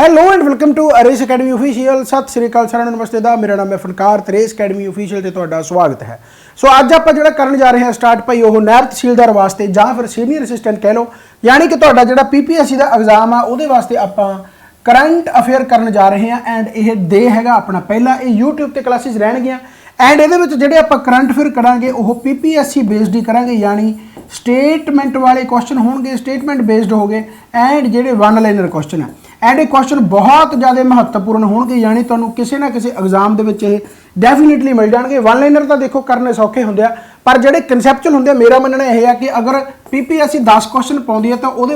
Hello and welcome to race academy official. सत श्री अकाल साਰਿਆਂ ਨੂੰ नमस्ते दा मेरा नाम है फनकार ਤੇ रेस अकैडमी ऑफिशियल ਤੇ ਤੁਹਾਡਾ ਸਵਾਗਤ ਹੈ। ਸੋ ਅੱਜ ਆਪਾਂ ਜਿਹੜਾ ਕਰਨ ਜਾ ਰਹੇ ਹਾਂ ਸਟਾਰਟ ਭਾਈ ਉਹ ਨਾਇਬ ਤਹਿਸੀਲਦਾਰ ਵਾਸਤੇ ਜਾਂ ਫਿਰ ਸੀਨੀਅਰ ਅਸਿਸਟੈਂਟ ਕਹਿ ਲਓ, ਯਾਨੀ ਕਿ ਤੁਹਾਡਾ ਜਿਹੜਾ ਪੀਪੀਐਸਸੀ ਦਾ ਐਗਜ਼ਾਮ ਆ ਉਹਦੇ ਵਾਸਤੇ ਆਪਾਂ ਕਰੰਟ ਅਫੇਅਰ ਕਰਨ ਜਾ ਰਹੇ ਹਾਂ। ਐਂਡ ਇਹ ਡੇ ਹੈਗਾ ਆਪਣਾ ਪਹਿਲਾ, ਇਹ YouTube ਤੇ ਕਲਾਸਿਸ ਰਹਿਣਗੀਆਂ। ਐਂਡ ਇਹਦੇ ਵਿੱਚ ਜਿਹੜੇ ਆਪਾਂ ਕਰੰਟ ਅਫੇਅਰ ਕਰਾਂਗੇ ਉਹ ਪੀਪੀਐਸਸੀ ਬੇਸਡ ਹੀ ਕਰਾਂਗੇ, यानी स्टेटमेंट वाले क्वेश्चन होंगे, स्टेटमेंट बेस्ड हो गए। एंड ਜਿਹੜੇ वन लाइनर क्वेश्चन है एंड ये क्वेश्चन बहुत ज़्यादा महत्वपूर्ण होंगे, यानी तुहानूं किसी ना किसी एग्जाम दे विच डेफिनेटली मिल जाएंगे। वन लाइनर तो देखो करने सौखे होंगे, पर ਜਿਹੜੇ कंसैप्चुअल होंगे मेरा मनना यह है कि अगर पीपीएससी 10 क्वेश्चन पाउंदी है तो वो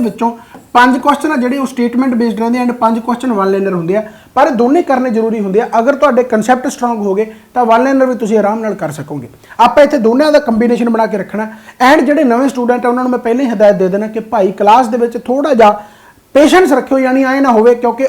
5 क्वेश्चन आ ਜਿਹੜੇ ਉਹ स्टेटमेंट बेस्ड रहते हैं एंड 5 क्वेश्चन वन लाइनर होंगे, पर दोनों करने जरूरी होंगे। अगर तुहाडे कंसैप्ट स्ट्रोंग हो गए तो वन लाइनर भी तुसीं आराम नाल कर सकोगे। आप इत्थे दोनों का कंबीनेशन बना के रखना। एंड ਜਿਹੜੇ नवे स्टूडेंट है उन्होंने मैं पहले ही हिदायत दे देना कि भाई क्लास दे विच थोड़ा जिहा पेशेंस रखियो, यानी आए ना होवे क्योंकि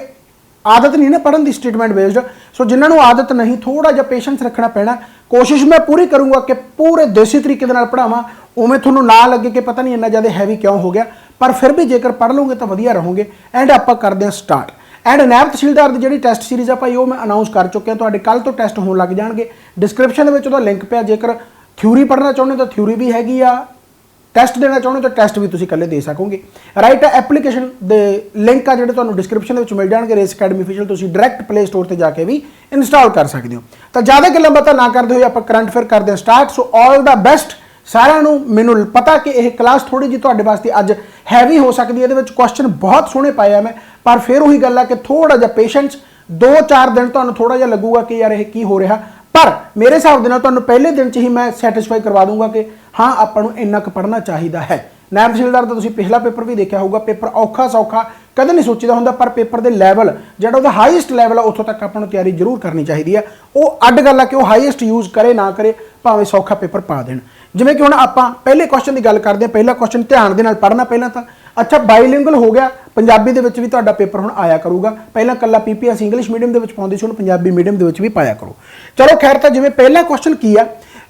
आदत नहीं ना पढ़न की स्टेटमेंट बेस्ड। सो जिन्होंने आदत नहीं, थोड़ा जिहा पेशेंस रखना पैना। कोशिश मैं पूरी करूँगा कि पूरे देसी तरीके नाल पढ़ावां, उवें तुहानूं ना लगे कि पता नहीं इन्ना ज़्यादा हैवी क्यों हो गया, पर फिर भी जेकर पढ़ लोगे तो वधिया रहोगे। एंड आपां करदे हां स्टार्ट। एंड नायब तहसीलदार की जी टैसट सीरीज़ है भाई वो मैं अनाउंस कर चुके, तुहाडे कल तो टैसट होने लग जाएंगे। डिस्क्रिप्शन में उसका लिंक पिया, जेकर थ्योरी पढ़ना चाहुंदे तो थ्योरी भी हैगी आ, टैसट देना चाहुंदे तो टैसट भी तुसीं कल्ले दे सकोगे। राइट, एप्लीकेशन दे लिंक आ जिहड़े तुहानूं डिस्क्रिप्शन में मिल जाएंगे। रेस अकैडमी ऑफिशियल तुसीं डायरैक्ट प्ले स्टोर पर जाके भी इंस्टॉल कर सकते हो। तो ज़्यादा गल्लां बातां ना करते हुए आपां करंट अफेयर करते हैं start. So all the best सारिਆਂ ਨੂੰ। ਮੈਨੂੰ पता कि यह क्लास थोड़ी जी तुहाडे वास्ते अज हैवी हो सकती है, ये क्वेश्चन बहुत सोहणे पाए आ मैं, पर फिर वही गल है कि थोड़ा जिहा पेशेंस 2-4 दिन तुहानूं थोड़ा जिहा लगूगा कि यार ये की हो रहा, पर मेरे हिसाब के नाल तुहानूं पहले दिन च ही मैं सैटिस्फाई करवा दूंगा कि हाँ आपां नूं इन्ना क पढ़ना चाहिए है। नायब तहसीलदार का तुसीं पिछला पेपर भी देखा होगा, पेपर औखा सौखा कदे नहीं सोचीदा हुंदा, पर पेपर के लैवल जिहड़ा उहदा हाईएस्ट लैवल है उत्थों तक आपां नूं तैयारी जरूर करनी चाहिए है। वो अड्ड गल है कि वो हाईएस्ट यूज़ करे ना करे, भावें सौखा पेपर पा देण। जिवें कि हुण आपां पहले क्वेश्चन की गल करते हैं, पहला क्वेश्चन ध्यान दे नाल पढ़ना पहला तो। अच्छा, बाईलिंगुअल हो गया, पंजाबी दे विच भी तुहाडा पेपर हुण आया करूगा। पहला कल्ला पीपीएससी इंग्लिश मीडियम दे विच पाउंदी सी, हुण पंजाबी मीडियम दे विच भी पाया करो। चलो खैर, तो जिवें पहला क्वेश्चन की है,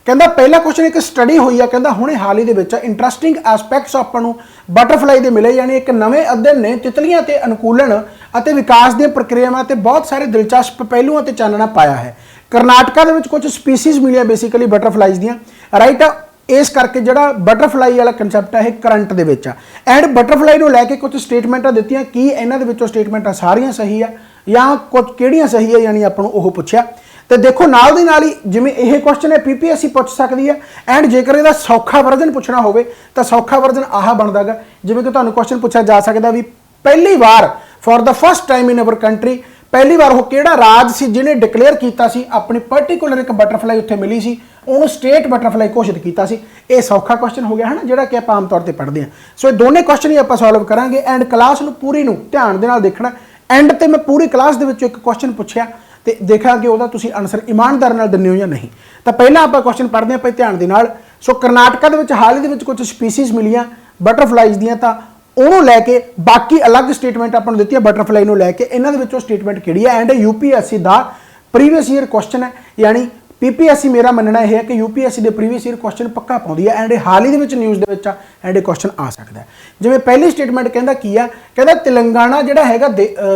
कहता पहला क्वेश्चन एक स्टडी हुई है, कहता हुणे हाल ही दे विच इंटरस्टिंग एस्पैक्ट्स आपां नूं बटरफ्लाई दे मिले, यानी एक नवे अध्ययन ने तितलियां ते अनुकूलन अते विकास दी प्रक्रियावां ते बहुत सारे दिलचस्प पहलुआं ते चानना पाया है। करनाटका दे विच कुछ स्पीसीज़ मिलियां बेसिकली बटरफ्लाइज दियां। राइट, इस करके जिहड़ा बटरफ्लाई वाला कंसैप्ट है करंट दे विच आ। एंड बटरफ्लाई नूं लैके कुछ स्टेटमेंटां दित्तियां, की इन्हां दे विचों स्टेटमेंटां सारियां सही आ या कुछ किहड़ियां सही है, यानी आपां नूं ओह पुछिया। तो देखो नाल दी नाल ही जिवें यह क्वेश्चन है पीपीएससी पूछ सकती है। एंड जेकर इहदा सौखा वर्जन पूछना होवे तो सौखा वर्जन आह बनदा गा, जिवें कि तुहानूं क्वेश्चन पूछा जा सकता भी पहली बार for the first time in our country, पहली बार वो किहड़ा राज सी जिन्हें डिकलेयर कीता सी अपनी पर्टिकुलर एक बटरफ्लाई उत्थे मिली सी, उन्होंने स्टेट बटरफ्लाई घोषित किया सी। ये सौखा क्वेश्चन हो गया है ना, जिहड़ा कि आपां आम तौर पर पढ़ते हैं। सो ये दोनों क्वेश्चन ही आपां सॉल्व करांगे। एंड क्लास नूं पूरी नूं ध्यान दे नाल देखना। एंड ते मैं पूरी क्लास दे विचों एक क्वेश्चन पूछिया तो देखा कि वह तुसीं आंसर ईमानदार नाल दिंदे हो या नहीं। तो पहला आप क्वेश्चन पढ़ते हैं भाई ध्यान दे नाल। सो करनाटका दे विच हाल ही दे विच कुछ स्पीसीज़ मिलियां बटरफ्लाइज दियां, तो उन्होंने लैके बाकी अलग स्टेटमेंट आपको दी बटरफ्लाई को लैके इन्हों के स्टेटमेंट कि है। एंड यूपीएससी का प्रीवियस ईयर क्वेश्चन है, यानी पीपीएससी मेरा मनना यह है कि यूपीएससी के प्रीवियस ईयर क्वेश्चन पक्का पाती है। एंड हाल ही न्यूज़ के एंड क्वेश्चन आ सकता है। जिवें पहली स्टेटमेंट कहता की है, कहता तेलंगाना जिहड़ा हैगा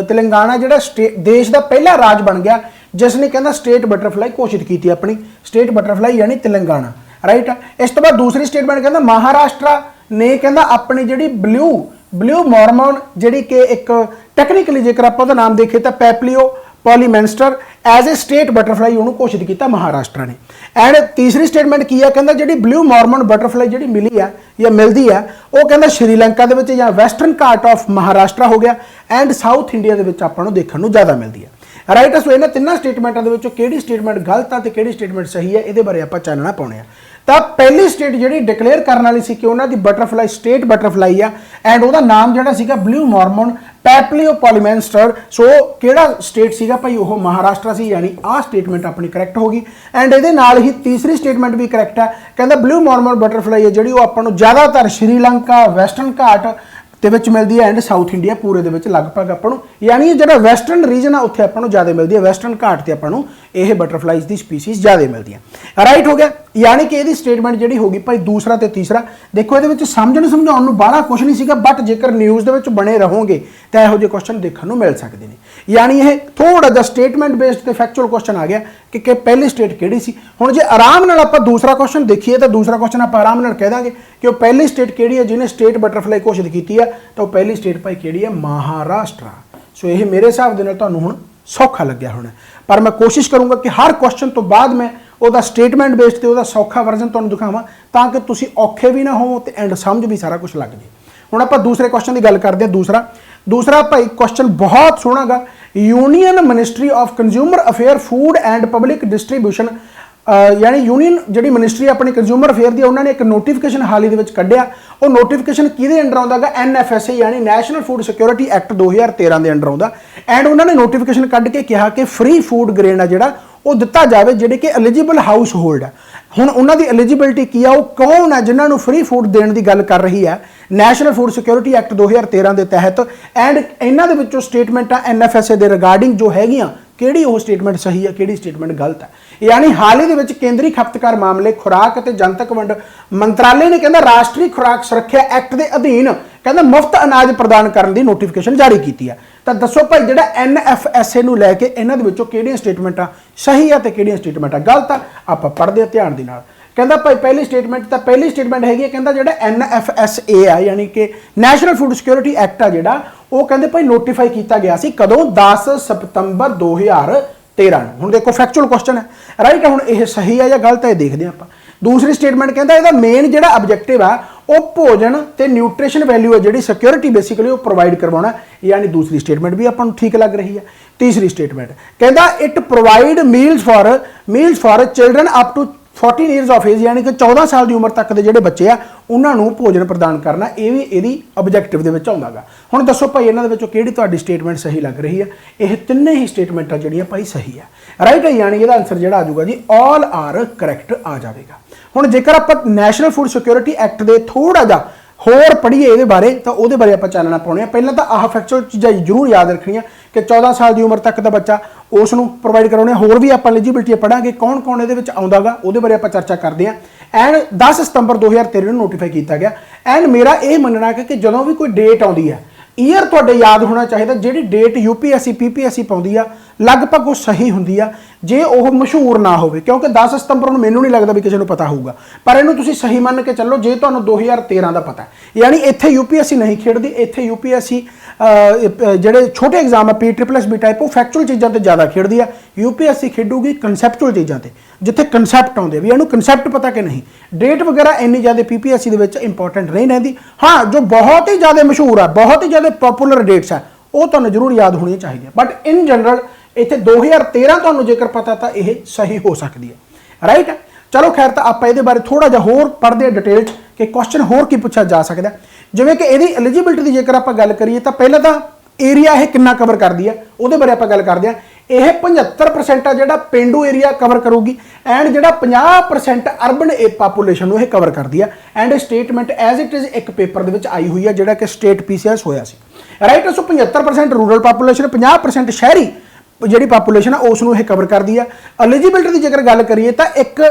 तेलंगाना जिहड़ा देश का पहला राज बन गया जिसने कहता स्टेट बटरफ्लाई घोषित की अपनी स्टेट बटरफ्लाई, यानी तेलंगाना। राइट, इस तो बाद दूसरी स्टेटमेंट कहता महाराष्ट्र ने कहता अपनी जी ब्लू मॉर्मोन जी कि एक टैक्नीकली जेकर आप नाम देखें तो पैपलियो पॉलीमेंस्टर एज ए स्टेट बटरफ्लाई उन्होंने घोषित किया महाराष्ट्र ने। एंड तीसरी स्टेटमेंट की है, कहता जी ब्लू मॉर्मोन बटरफ्लाई जी मिली है या मिलती है वो कहता श्रीलंका के या वैसटर्न घाट ऑफ महाराष्ट्र हो गया एंड साउथ इंडिया के आपको देखने को ज़्यादा मिलती है। राइट, सो इन्होंने तिना स्टेटमेंटों के किहड़ी स्टेटमेंट गलत है तो किहड़ी स्टेटमेंट सही है, ये बारे आप चानना पाने हैं। तो पहली स्टेट जी डिकलेयर करने वाली सी कि उन्होंने बटरफ्लाई स्टेट बटरफ्लाई आ एंड वह नाम जोड़ा सीगा blue mormon papilio polymnestor. So किहड़ा स्टेट सीगा भाई वो महाराष्ट्र सी, यानी आ स्टेटमेंट अपनी करैक्ट होगी। एंड ये नाल ही तीसरी स्टेटमेंट भी करैक्ट है, कहता ब्लू मॉर्मोन बटरफ्लाई है जी आपको ज़्यादातर श्रीलंका वैसटर्न घाट ਦੇ ਵਿੱਚ ਮਿਲਦੀ ਹੈ एंड साउथ इंडिया पूरे ਦੇ ਵਿੱਚ ਲਗਭਗ ਆਪਾਂ ਨੂੰ, यानी ਜਿਹੜਾ ਵੈਸਟਰਨ ਰੀजन ਆ ਉੱਥੇ ਆਪਾਂ ਨੂੰ ਜ਼ਿਆਦਾ ਮਿਲਦੀ ਹੈ, ਵੈਸਟਰਨ ਘਾਟ ਤੇ ਆਪਾਂ ਨੂੰ ਇਹ ਬਟਰਫਲਾਈਜ਼ ਦੀ ਸਪੀਸੀਜ਼ ਜ਼ਿਆਦਾ ਮਿਲਦੀਆਂ। ਰਾਈਟ ਹੋ ਗਿਆ, ਯਾਨੀ ਕਿ ਇਹਦੀ ਸਟੇਟਮੈਂਟ ਜਿਹੜੀ ਹੋਗੀ ਭਾਈ ਦੂਸਰਾ ਤੇ ਤੀਸਰਾ। ਦੇਖੋ ਇਹਦੇ ਵਿੱਚ ਸਮਝਾਉਣ ਨੂੰ ਬਾਹਲਾ ਕੁਝ ਨਹੀਂ ਸੀਗਾ, ਬਟ ਜੇਕਰ ਨਿਊਜ਼ ਦੇ ਵਿੱਚ ਬਣੇ ਰਹੋਗੇ ਤਾਂ ਇਹੋ ਜਿਹੇ ਕੁਐਸਚਨ ਦੇਖਣ ਨੂੰ ਮਿਲ ਸਕਦੇ ਨੇ। ਯਾਨੀ ਇਹ ਥੋੜਾ ਜਿਹਾ ਸਟੇਟਮੈਂਟ ਬੇਸਡ ਤੇ ਫੈਕਚੁਅਲ ਕੁਐਸਚਨ ਆ ਗਿਆ ਕਿ ਪਹਿਲੀ ਸਟੇਟ ਕਿਹੜੀ ਸੀ। ਹੁਣ ਜੇ ਆਰਾਮ ਨਾਲ ਆਪਾਂ ਦੂਸਰਾ ਕੁਐਸਚਨ ਦੇਖੀਏ ਤਾਂ ਦੂਸਰਾ ਕੁਐਸਚਨ ਆਪਾਂ ਆਰਾਮ ਨਾਲ ਕਹਿ ਦਾਂਗੇ ਕਿ ਉਹ ਪਹਿਲੀ ਸਟੇਟ ਕਿਹੜੀ ਹੈ ਜਿਹਨੇ ਸਟੇਟ ਬਟਰਫਲਾਈ ਘੋਸ਼ਿਤ ਕੀਤੀ ਹੈ, ਤਾਂ ਉਹ ਪਹਿਲੀ ਸਟੇਟ ਭਾਈ ਕਿਹੜੀ ਹੈ, ਮਹਾਰਾਸ਼ਟਰ। ਸੋ ਇਹ ਮੇਰੇ ਹਿਸਾਬ ਦੇ ਨਾਲ ਤੁਹਾਨੂੰ ਹੁਣ ਸੌਖਾ ਲੱਗਿਆ ਹੋਣਾ, ਪਰ ਮੈਂ ਕੋਸ਼ਿਸ਼ ਕਰੂੰਗਾ ਕਿ ਹਰ ਕੁਐਸਚਨ ਤੋਂ ਬਾਅਦ ਮੈਂ ਉਹਦਾ ਸਟੇਟਮੈਂਟ ਬੇਸਡ ਤੇ ਉਹਦਾ ਸੌਖਾ ਵਰਜ਼ਨ ਤੁਹਾਨੂੰ ਦਿਖਾਵਾਂ ਤਾਂ ਕਿ ਤੁਸੀਂ ਔਖੇ ਵੀ ਨਾ ਹੋਵੋ ਤੇ ਐਂਡ ਸਮਝ ਵੀ ਸਾਰਾ ਕੁਝ ਲੱਗ ਜੇ। ਹੁਣ ਆਪਾਂ ਦੂਸਰੇ ਕੁਐਸਚਨ ਦੀ ਗੱਲ ਕਰਦੇ ਹਾਂ। ਦੂਸਰਾ ਭਾਈ ਕੁਐਸਚਨ ਬਹੁਤ ਸੋਹਣਾ ਗਾ। Union ministry of consumer affair food and public distribution, ਯਾਨੀ ਯੂਨੀਅਨ ਜਿਹੜੀ ਮਿਨਿਸਟਰੀ ਆਪਣੀ ਕੰਜ਼ਿਊਮਰ ਅਫੇਅਰ ਦੀ, ਉਹਨਾਂ ਨੇ ਇੱਕ ਨੋਟੀਫਿਕੇਸ਼ਨ ਹਾਲ ਹੀ ਦੇ ਵਿੱਚ ਕੱਢਿਆ। ਉਹ ਨੋਟੀਫਿਕੇਸ਼ਨ ਕਿਹਦੇ ਅੰਡਰ ਆਉਂਦਾ ਗਾ, NFSA ਯਾਨੀ ਨੈਸ਼ਨਲ ਫੂਡ ਸਿਕਿਉਰਿਟੀ ਐਕਟ 2013 ਦੇ ਅੰਡਰ ਆਉਂਦਾ। ਐਂਡ ਉਹਨਾਂ ਨੇ ਨੋਟੀਫਿਕੇਸ਼ਨ ਕੱਢ ਕੇ ਕਿਹਾ ਕਿ ਫ੍ਰੀ ਫੂਡ ਗ੍ਰੇਨ ਆ ਜਿਹੜਾ ਉਹ ਦਿੱਤਾ ਜਾਵੇ ਜਿਹੜੇ ਕਿ ਐਲੀਜੀਬਲ ਹਾਊਸ ਹੋਲਡ ਹੈ। ਹੁਣ ਉਹਨਾਂ ਦੀ ਐਲੀਜੀਬਿਲਟੀ ਕੀ ਆ, ਉਹ ਕੌਣ ਹੈ ਜਿਨ੍ਹਾਂ ਨੂੰ ਫ੍ਰੀ ਫੂਡ ਦੇਣ ਦੀ ਗੱਲ ਕਰ ਰਹੀ ਹੈ ਨੈਸ਼ਨਲ ਫੂਡ ਸਿਕਿਉਰਿਟੀ ਐਕਟ 2013 ਦੇ ਤਹਿਤ। ਐਂਡ ਇਹਨਾਂ ਦੇ ਵਿੱਚੋਂ ਸਟੇਟਮੈਂਟਾਂ NFSA ਦੇ ਰਿਗਾਰਡਿੰਗ ਜੋ ਹੈਗੀਆਂ, ਕਿਹੜੀ ਉਹ ਸਟੇਟਮੈਂਟ ਸਹੀ ਹੈ, ਕਿਹੜੀ ਸਟੇਟਮੈਂਟ ਗਲਤ ਹੈ। ਯਾਨੀ ਹਾਲ ਹੀ ਦੇ ਵਿੱਚ ਕੇਂਦਰੀ ਖਪਤਕਾਰ ਮਾਮਲੇ, ਖੁਰਾਕ ਅਤੇ ਜਨਤਕ ਵੰਡ ਮੰਤਰਾਲੇ ਨੇ ਕਹਿੰਦਾ ਰਾਸ਼ਟਰੀ ਖੁਰਾਕ ਸੁਰੱਖਿਆ ਐਕਟ ਦੇ ਅਧੀਨ ਕਹਿੰਦਾ ਮੁਫਤ ਅਨਾਜ ਪ੍ਰਦਾਨ ਕਰਨ ਦੀ ਨੋਟੀਫਿਕੇਸ਼ਨ ਜਾਰੀ ਕੀਤੀ ਹੈ। ਤਾਂ ਦੱਸੋ ਭਾਈ ਜਿਹੜਾ NFSA ਨੂੰ ਲੈ ਕੇ ਇਹਨਾਂ ਦੇ ਵਿੱਚੋਂ ਕਿਹੜੀਆਂ ਸਟੇਟਮੈਂਟਾਂ ਸਹੀ ਆ ਤੇ ਕਿਹੜੀਆਂ ਸਟੇਟਮੈਂਟਾਂ ਗਲਤ ਆ, ਆਪਾਂ ਪੜ੍ਹਦੇ ਆ ਧਿਆਨ ਦੇ ਨਾਲ। ਕਹਿੰਦਾ ਭਾਈ ਪਹਿਲੀ ਸਟੇਟਮੈਂਟ ਹੈਗੀ ਹੈ, ਕਹਿੰਦਾ ਜਿਹੜਾ NFSA ਆ ਯਾਨੀ ਕਿ ਨੈਸ਼ਨਲ ਫੂਡ ਸਿਕਿਉਰਿਟੀ ਐਕਟ ਆ ਜਿਹੜਾ, ਉਹ ਕਹਿੰਦੇ ਭਾਈ ਨੋਟੀਫਾਈ ਕੀਤਾ ਗਿਆ ਸੀ ਕਦੋਂ, 10 ਸਤੰਬਰ 2013 ਨੂੰ। ਹੁਣ ਦੇਖੋ ਫੈਕਚੁਅਲ ਕੁਐਸਚਨ ਹੈ, ਰਾਈਟ। ਹੁਣ ਇਹ ਸਹੀ ਹੈ ਜਾਂ ਗਲਤ ਹੈ ਦੇਖਦੇ ਆਪਾਂ। ਦੂਸਰੀ ਸਟੇਟਮੈਂਟ ਕਹਿੰਦਾ ਇਹਦਾ ਮੇਨ ਜਿਹੜਾ ਆਬਜੈਕਟਿਵ ਆ ਉਹ ਭੋਜਨ ਤੇ ਨਿਊਟ੍ਰੀਸ਼ਨ ਵੈਲਿਊ ਹੈ ਜਿਹੜੀ ਸਿਕਿਉਰਿਟੀ ਬੇਸਿਕਲੀ ਉਹ ਪ੍ਰੋਵਾਈਡ ਕਰਵਾਉਣਾ, ਯਾਨੀ ਦੂਸਰੀ ਸਟੇਟਮੈਂਟ ਵੀ ਆਪਾਂ ਨੂੰ ਠੀਕ ਲੱਗ ਰਹੀ ਹੈ। ਤੀਸਰੀ ਸਟੇਟਮੈਂਟ ਕਹਿੰਦਾ it provide meals for children up to 14 years of age, ਯਾਨੀ ਕਿ 14 ਸਾਲ ਦੀ ਉਮਰ ਤੱਕ ਦੇ ਜਿਹੜੇ ਬੱਚੇ ਆ ਉਹਨਾਂ ਨੂੰ ਭੋਜਨ ਪ੍ਰਦਾਨ ਕਰਨਾ, ਇਹ ਵੀ ਇਹਦੀ ਆਬਜੈਕਟਿਵ ਦੇ ਵਿੱਚ ਆਉਂਦਾ ਗਾ। ਹੁਣ ਦੱਸੋ ਭਾਈ ਇਹਨਾਂ ਦੇ ਵਿੱਚੋਂ ਕਿਹੜੀ ਤੁਹਾਡੀ ਸਟੇਟਮੈਂਟ ਸਹੀ ਲੱਗ ਰਹੀ ਹੈ। ਇਹ ਤਿੰਨੇ ਹੀ ਸਟੇਟਮੈਂਟਾਂ ਜਿਹੜੀਆਂ ਭਾਈ ਸਹੀ ਹੈ, ਰਾਈਟ ਹੈ। ਯਾਨੀ ਇਹਦਾ ਆਨਸਰ ਜਿਹੜਾ ਆ ਜਾਊਗਾ ਜੀ ਆਲ ਆਰ ਕਰੈਕਟ ਆ ਜਾਵੇਗਾ। ਹੁਣ ਜੇਕਰ ਆਪਾਂ ਨੈਸ਼ਨਲ ਫੂਡ ਸਿਕਿਉਰਿਟੀ ਐਕਟ ਦੇ ਥੋੜਾ ਜਿਹਾ ਹੋਰ ਪੜ੍ਹੀਏ ਇਹਦੇ ਬਾਰੇ ਤਾਂ ਉਹਦੇ ਬਾਰੇ ਆਪਾਂ ਚਾਨਣਾ ਪਾਉਣੇ ਆ। ਪਹਿਲਾਂ ਤਾਂ ਆਹ ਫੈਕਚੁਅਲ ਚੀਜ਼ਾਂ ਜ਼ਰੂਰ ਯਾਦ ਰੱਖਣੀਆਂ ਕਿ 14 ਸਾਲ ਦੀ ਉਮਰ ਤੱਕ ਦਾ ਬੱਚਾ ਉਸ ਨੂੰ ਪ੍ਰੋਵਾਈਡ ਕਰਾਉਣੇ। ਹੋਰ ਵੀ ਆਪਾਂ ਐਲੀਜੀਬਿਲਟੀ ਪੜਾਂਗੇ ਕੌਣ ਕੌਣ ਇਹਦੇ ਵਿੱਚ ਆਉਂਦਾ ਗਾ, ਉਹਦੇ ਬਾਰੇ ਆਪਾਂ ਚਰਚਾ ਕਰਦੇ ਹਾਂ। ਐਂਡ 10 ਸਤੰਬਰ 2013 ਨੂੰ ਨੋਟੀਫਾਈ ਕੀਤਾ ਗਿਆ। ਐਂਡ ਮੇਰਾ ਇਹ ਮੰਨਣਾ ਕਿ ਜਦੋਂ ਵੀ ਕੋਈ ਡੇਟ ਆਉਂਦੀ ਹੈ, ਈਅਰ ਤੁਹਾਡੇ ਯਾਦ ਹੋਣਾ ਚਾਹੀਦਾ। ਜਿਹੜੀ ਡੇਟ UPSC PPSC ਪਾਉਂਦੀ ਆ ਲਗਭਗ ਉਹ ਸਹੀ ਹੁੰਦੀ ਆ ਜੇ ਉਹ ਮਸ਼ਹੂਰ ਨਾ ਹੋਵੇ, ਕਿਉਂਕਿ 10 ਸਤੰਬਰ ਨੂੰ ਮੈਨੂੰ ਨਹੀਂ ਲੱਗਦਾ ਵੀ ਕਿਸੇ ਨੂੰ ਪਤਾ ਹੋਊਗਾ, ਪਰ ਇਹਨੂੰ ਤੁਸੀਂ ਸਹੀ ਮੰਨ ਕੇ ਚੱਲੋ ਜੇ ਤੁਹਾਨੂੰ 2013 ਦਾ ਪਤਾ। ਯਾਨੀ ਇੱਥੇ UPSC ਨਹੀਂ ਖੇਡਦੀ, ਇੱਥੇ UPSC ਜਿਹੜੇ ਛੋਟੇ ਐਗਜ਼ਾਮ ਆ PSSB ਟਾਈਪ ਉਹ ਫੈਕਚੁਅਲ ਚੀਜ਼ਾਂ ਤੇ ਜ਼ਿਆਦਾ ਖੇਡਦੀ ਆ। UPSC ਖੇਡੂਗੀ ਕਨਸੈਪਚੁਅਲ ਚੀਜ਼ਾਂ ਤੇ, ਜਿੱਥੇ ਕਨਸੈਪਟ ਆਉਂਦੇ ਵੀ ਇਹਨੂੰ ਕਨਸੈਪਟ ਪਤਾ ਕਿ ਨਹੀਂ। ਡੇਟ ਵਗੈਰਾ ਇੰਨੀ ਜ਼ਿਆਦਾ PPSC ਦੇ ਵਿੱਚ ਇੰਪੋਰਟੈਂਟ ਨਹੀਂ ਰਹਿੰਦੀ। ਹਾਂ, ਜੋ ਬਹੁਤ ਹੀ ਜ਼ਿਆਦਾ ਮਸ਼ਹੂਰ ਆ, ਬਹੁਤ ਹੀ ਜ਼ਿਆਦਾ ਪਪੂਲਰ ਡੇਟਸ ਆ, ਉਹ ਤੁਹਾਨੂੰ ਜ਼ਰੂਰ ਯਾਦ ਹੋਣੀਆਂ ਚਾਹੀਦੀਆਂ। ਬਟ ਇਨ ਜਨਰਲ ਇੱਥੇ 2013 ਤੁਹਾਨੂੰ ਜੇਕਰ ਪਤਾ ਤਾਂ ਇਹ ਸਹੀ ਹੋ ਸਕਦੀ ਹੈ, ਰਾਈਟ। ਚਲੋ ਖੈਰ, ਤਾਂ ਆਪਾਂ ਇਹਦੇ ਬਾਰੇ ਥੋੜਾ ਜਿਹਾ ਹੋਰ ਪੜ੍ਹਦੇ ਹਾਂ ਡਿਟੇਲ 'ਚ ਕਿ ਕੁਐਸਚਨ ਹੋਰ ਕੀ ਪੁੱਛਿਆ ਜਾ ਸਕਦਾ। ਜਿਵੇਂ ਕਿ ਇਹਦੀ ਐਲੀਜੀਬਿਲਟੀ ਦੀ ਜੇਕਰ ਆਪਾਂ ਗੱਲ ਕਰੀਏ ਤਾਂ ਪਹਿਲਾਂ ਤਾਂ ਏਰੀਆ ਇਹ ਕਿੰਨਾ ਕਵਰ ਕਰਦੀ ਹੈ ਉਹਦੇ ਬਾਰੇ ਆਪਾਂ ਗੱਲ ਕਰਦੇ ਹਾਂ। ਇਹ 75% ਆ ਜਿਹੜਾ ਪੇਂਡੂ ਏਰੀਆ ਕਵਰ ਕਰੂਗੀ, ਐਂਡ ਜਿਹੜਾ 50% ਅਰਬਨ ਪਾਪੂਲੇਸ਼ਨ ਨੂੰ ਇਹ ਕਵਰ ਕਰਦੀ ਹੈ। ਐਂਡ ਇਹ ਸਟੇਟਮੈਂਟ ਐਜ਼ ਇਟ ਇਜ਼ ਇੱਕ ਪੇਪਰ ਦੇ ਵਿੱਚ ਆਈ ਹੋਈ ਹੈ ਜਿਹੜਾ ਕਿ ਸਟੇਟ PCS ਹੋਇਆ ਸੀ, ਰਾਈਟ। ਸੋ 75% ਰੂਰਲ ਪਾਪੂਲੇਸ਼ਨ, 50% ਸ਼ਹਿਰੀ ਜਿਹੜੀ ਪਾਪੂਲੇਸ਼ਨ ਆ ਉਸ ਨੂੰ ਇਹ ਕਵਰ ਕਰਦੀ ਆ। ਐਲੀਜੀਬਿਲਟੀ ਦੀ ਜੇਕਰ ਗੱਲ ਕਰੀਏ ਤਾਂ ਇੱਕ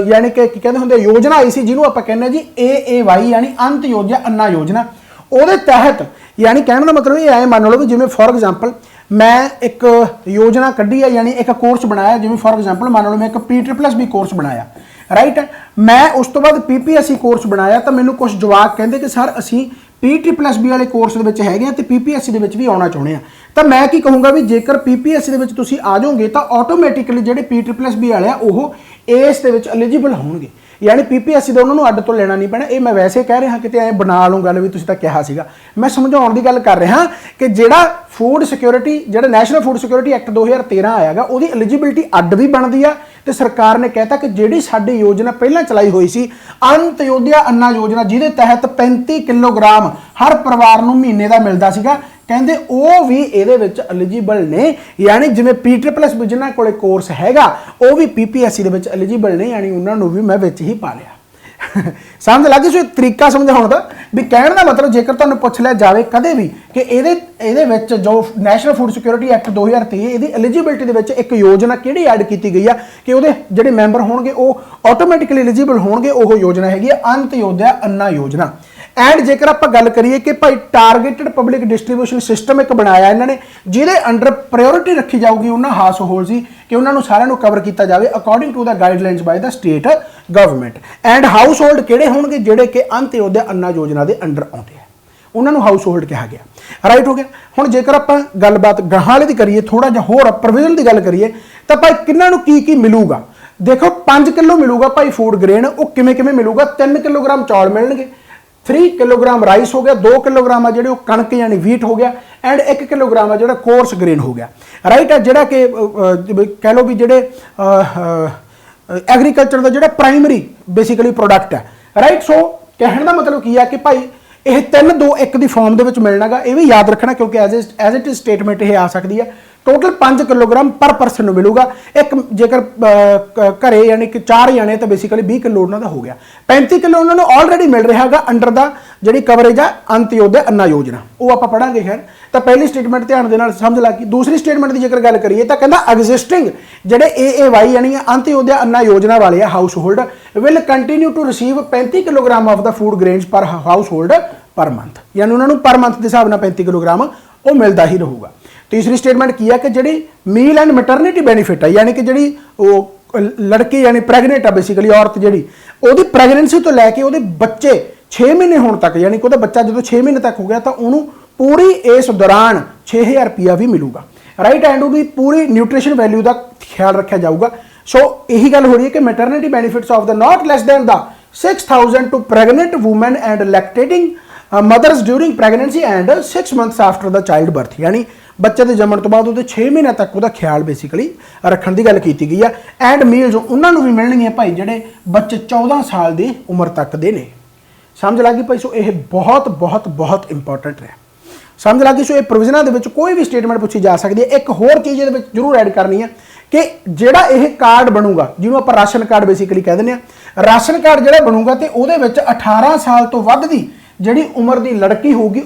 ਯਾਨੀ ਕਿ ਕੀ ਕਹਿੰਦੇ ਹੁੰਦੇ ਯੋਜਨਾ ਆਈ ਸੀ ਜਿਹਨੂੰ ਆਪਾਂ ਕਹਿੰਦੇ ਜੀ AAY ਯਾਨੀ ਅੰਤਯੋਦਿਆ ਅੰਨਾ ਯੋਜਨਾ। ਉਹਦੇ ਤਹਿਤ ਯਾਨੀ ਕਹਿਣ ਦਾ ਮਤਲਬ ਇਹ ਐ ਮੰਨ ਲਓ ਵੀ ਜਿਵੇਂ ਫੋਰ ਐਗਜ਼ਾਮਪਲ ਮੈਂ ਇੱਕ ਯੋਜਨਾ ਕੱਢੀ ਹੈ, ਯਾਨੀ ਇੱਕ ਕੋਰਸ ਬਣਾਇਆ। ਜਿਵੇਂ ਫੋਰ ਐਗਜ਼ਾਮਪਲ ਮੰਨ ਲਓ ਮੈਂ ਇੱਕ PSSB ਕੋਰਸ ਬਣਾਇਆ, ਰਾਈਟ। ਮੈਂ ਉਸ ਤੋਂ ਬਾਅਦ PPSC ਕੋਰਸ ਬਣਾਇਆ ਤਾਂ ਮੈਨੂੰ ਕੁਝ ਜਵਾਕ ਕਹਿੰਦੇ ਕਿ ਸਰ ਅਸੀਂ PSSB ਵਾਲੇ ਕੋਰਸ ਦੇ ਵਿੱਚ ਹੈਗੇ ਆ ਤੇ PPSC ਦੇ ਵਿੱਚ ਵੀ ਆਉਣਾ ਚਾਹੁੰਦੇ ਆ। ਤਾਂ ਮੈਂ ਕੀ ਕਹੂੰਗਾ ਵੀ ਜੇਕਰ PPSC ਦੇ ਵਿੱਚ ਤੁਸੀਂ ਆ ਜਾਓਗੇ ਤਾਂ ਆਟੋਮੈਟਿਕਲੀ ਜਿਹੜੇ PSSB ਵਾਲੇ ਆ ਉਹ ਇਸ ਦੇ ਵਿੱਚ ਐਲੀਜੀਬਲ ਹੋਣਗੇ। ਯਾਨੀ PPSC ਦਾ ਉਹਨਾਂ ਨੂੰ ਅੱਡ ਤੋਂ ਲੈਣਾ ਨਹੀਂ ਪੈਣਾ। ਇਹ ਮੈਂ ਵੈਸੇ ਕਹਿ ਰਿਹਾ ਕਿਤੇ ਐ ਬਣਾ ਲਓ ਗੱਲ ਵੀ ਤੁਸੀਂ ਤਾਂ ਕਿਹਾ ਸੀਗਾ, ਮੈਂ ਸਮਝਾਉਣ ਦੀ ਗੱਲ ਕਰ ਰਿਹਾ ਕਿ ਜਿਹੜਾ ਫੂਡ ਸਿਕਿਉਰਿਟੀ ਜਿਹੜਾ ਨੈਸ਼ਨਲ ਫੂਡ ਸਿਕਿਉਰਿਟੀ ਐਕਟ 2013 ਆਇਆਗਾ ਉਹਦੀ ਐਲੀਜੀਬਿਲਟੀ ਅੱਡ ਵੀ ਬਣਦੀ ਆ। ਤੇ ਸਰਕਾਰ ਨੇ ਕਹਿਤਾ ਕਿ ਜਿਹੜੀ ਸਾਡੀ ਯੋਜਨਾ ਪਹਿਲਾਂ ਚਲਾਈ ਹੋਈ ਸੀ ਅੰਤਯੋਦਿਆ ਅੰਨਾ ਯੋਜਨਾ, ਜਿਹਦੇ ਤਹਿਤ 35 ਕਿਲੋਗ੍ਰਾਮ ਹਰ ਪਰਿਵਾਰ ਨੂੰ ਮਹੀਨੇ ਦਾ ਮਿਲਦਾ ਸੀਗਾ, ਕਹਿੰਦੇ ਉਹ ਵੀ ਇਹਦੇ ਵਿੱਚ ਐਲੀਜੀਬਲ ਨੇ। ਯਾਨੀ ਜਿਵੇਂ PSSB ਜਿਨ੍ਹਾਂ ਕੋਲੇ ਕੋਰਸ ਹੈਗਾ ਉਹ ਵੀ PPSC ਦੇ ਵਿੱਚ ਐਲੀਜੀਬਲ ਨੇ, ਯਾਨੀ ਉਹਨਾਂ ਨੂੰ ਵੀ ਮੈਂ ਵਿੱਚ ਹੀ ਪਾ ਲਿਆ। ਸਮਝ ਲੱਗ ਗਈ? ਸੋ ਤਰੀਕਾ ਸਮਝਾਉਣ ਦਾ भी कहने का मतलब जेकर तुहानूं पुछ लिया जाए कदे भी कि ਇਹਦੇ ਵਿੱਚ जो नैशनल फूड सिक्योरिटी एक्ट 2023 ਇਹਦੀ एलिजिबिलिटी ਦੇ ਵਿੱਚ एक योजना ਕਿਹੜੀ ऐड की गई है कि ਉਹਦੇ ਜਿਹੜੇ मैंबर ਹੋਣਗੇ ਉਹ ਆਟੋਮੈਟਿਕਲੀ एलिजिबल होणगे। ਉਹ योजना हैगी अंत्योदय अन्ना योजना। एंड जेकर आप गल करिए कि भाई टारगेटेड पब्लिक डिस्ट्रीब्यूशन सिस्टम एक बनाया इन्होंने जिहदे अंडर प्रायोरिटी रखी जाऊगी उन्होंने हाउस होल्ड की कि उन्होंने सारिਆਂ कवर किया जाए according to the guidelines by the state government. And household किहड़े होणगे जिहड़े कि अंत्योदय अन्ना योजना के अंडर आउंदे हैं उन्होंने हाउस होल्ड कहा गया। राइट हो गया। हुण जेकर आप गलबात गहां वाले दी करिए थोड़ा जिहा होर प्रोविजन की गल करिए तो भाई किन्हां नूं की मिलूगा। देखो 5 किलो मिलूगा भाई फूड ग्रेन वो किवें किवें मिलूगा। 3 किलोग्राम चौल मिलणगे, 3 किलोग्राम राइस हो गया, 2 किलोग्राम आ जिहड़े कणक यानी वीट हो गया एंड 1 किलोग्राम आ जिहड़ा कोर्स ग्रेन हो गया। राइट है जिहड़ा कि कह लो भी जिहड़े एग्रीकल्चर का जिहड़ा प्राइमरी बेसिकली प्रोडक्ट है। राइट सो कहने का मतलब की है कि भाई यह 3 2 1 की फॉर्म के मिलना गा। ये भी याद रखना क्योंकि एज इट इज स्टेटमेंट यह आ सकती है। टोटल 5 किलोग्राम पर परसन मिलूगा। एक जेकर घरे यानी कि 4 जाने तो बेसिकली 20 किलो उन्होंने हो गया। 35 किलो उन्होंने ऑलरेडी मिल रहा है अंडर द जी कवरेज है अंत्योदय अन्ना योजना। वो आप पढ़ांगे खैर। तो पहली स्टेटमेंट ध्यान दे नाल समझ लग गई। दूसरी स्टेटमेंट की जेकर गल करिए तो कहना एग्जिस्टिंग जेडे AAY यानी अंत्योदय अन्ना योजना वाले हाउस होल्ड will continue to receive 35 kilogram of the food grains per हाउस होल्ड पर मंथ यानी उन्होंने पर मंथ के हिसाब से 35 किलोग्राम वो मिलता ही रहूगा। तीसरी स्टेटमेंट की है कि जी मील एंड मैटरनिटी बेनीफिट है यानी कि जी लड़की यानी प्रैगनेंट है बेसिकली औरत जी वो प्रैगनेंसी तो लैके वो बच्चे 6 महीने होने तक यानी कि बच्चा जो 6 महीने तक हो गया तो उन्होंने पूरी इस दौरान 6000 रुपया भी मिलूगा। राइट एंड उसकी पूरी न्यूट्रिशन वैल्यू का ख्याल रखा जाऊगा। सो यही गल हो रही है कि maternity benefits of the not less than the 6000 to pregnant women and lactating mothers during pregnancy and 6 months after the child birth यानी बच्चे के जमन तो बाद वो 6 महीने तक वो ख्याल बेसिकली रखने की गल की गई है। एंड मील्स उन्होंने भी मिलनी है भाई जोड़े बच्चे 14 साल की उम्र तक के ने। समझ लगी भाई। सो ये बहुत बहुत बहुत इंपॉर्टेंट है। समझ लगी। सो ये प्रोविजनों के कोई भी स्टेटमेंट पूछी जा सकती है। एक होर चीज़ ये जरूर ऐड करनी है कि जोड़ा यह कार्ड बनूगा जिन्होंने आप राशन कार्ड बेसिकली कह दें राशन कार्ड जो बनूगा तो वो 18 साल तो वध की जी उम्र की लड़की होगी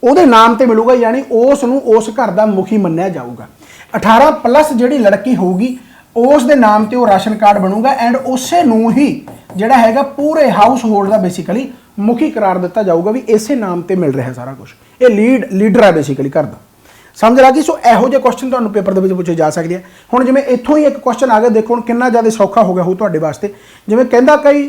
ਉਹਦੇ नाम से मिलूगा यानी उस घर का मुखी मन्निया जाऊगा। 18 प्लस जी लड़की होगी उस दे नाम से वो राशन कार्ड बनूगा एंड उसे नूं ही जिहड़ा हैगा पूरे हाउस होल्ड का बेसिकली मुखी करार दिता जाऊगा भी इसे नाम से मिल रहा है सारा कुछ। ये लीडर है बेसिकली घर का। समझ लगी। सो यहो जे क्वेश्चन तुहानूं पेपर के पूछे जा सकते हैं। हुण जिवें इत्थों ही एक क्वेश्चन आ गया देखो हुण कितना ज़्यादा सौखा हो गया हो तुहाडे वास्ते। जिवें कहंदा कई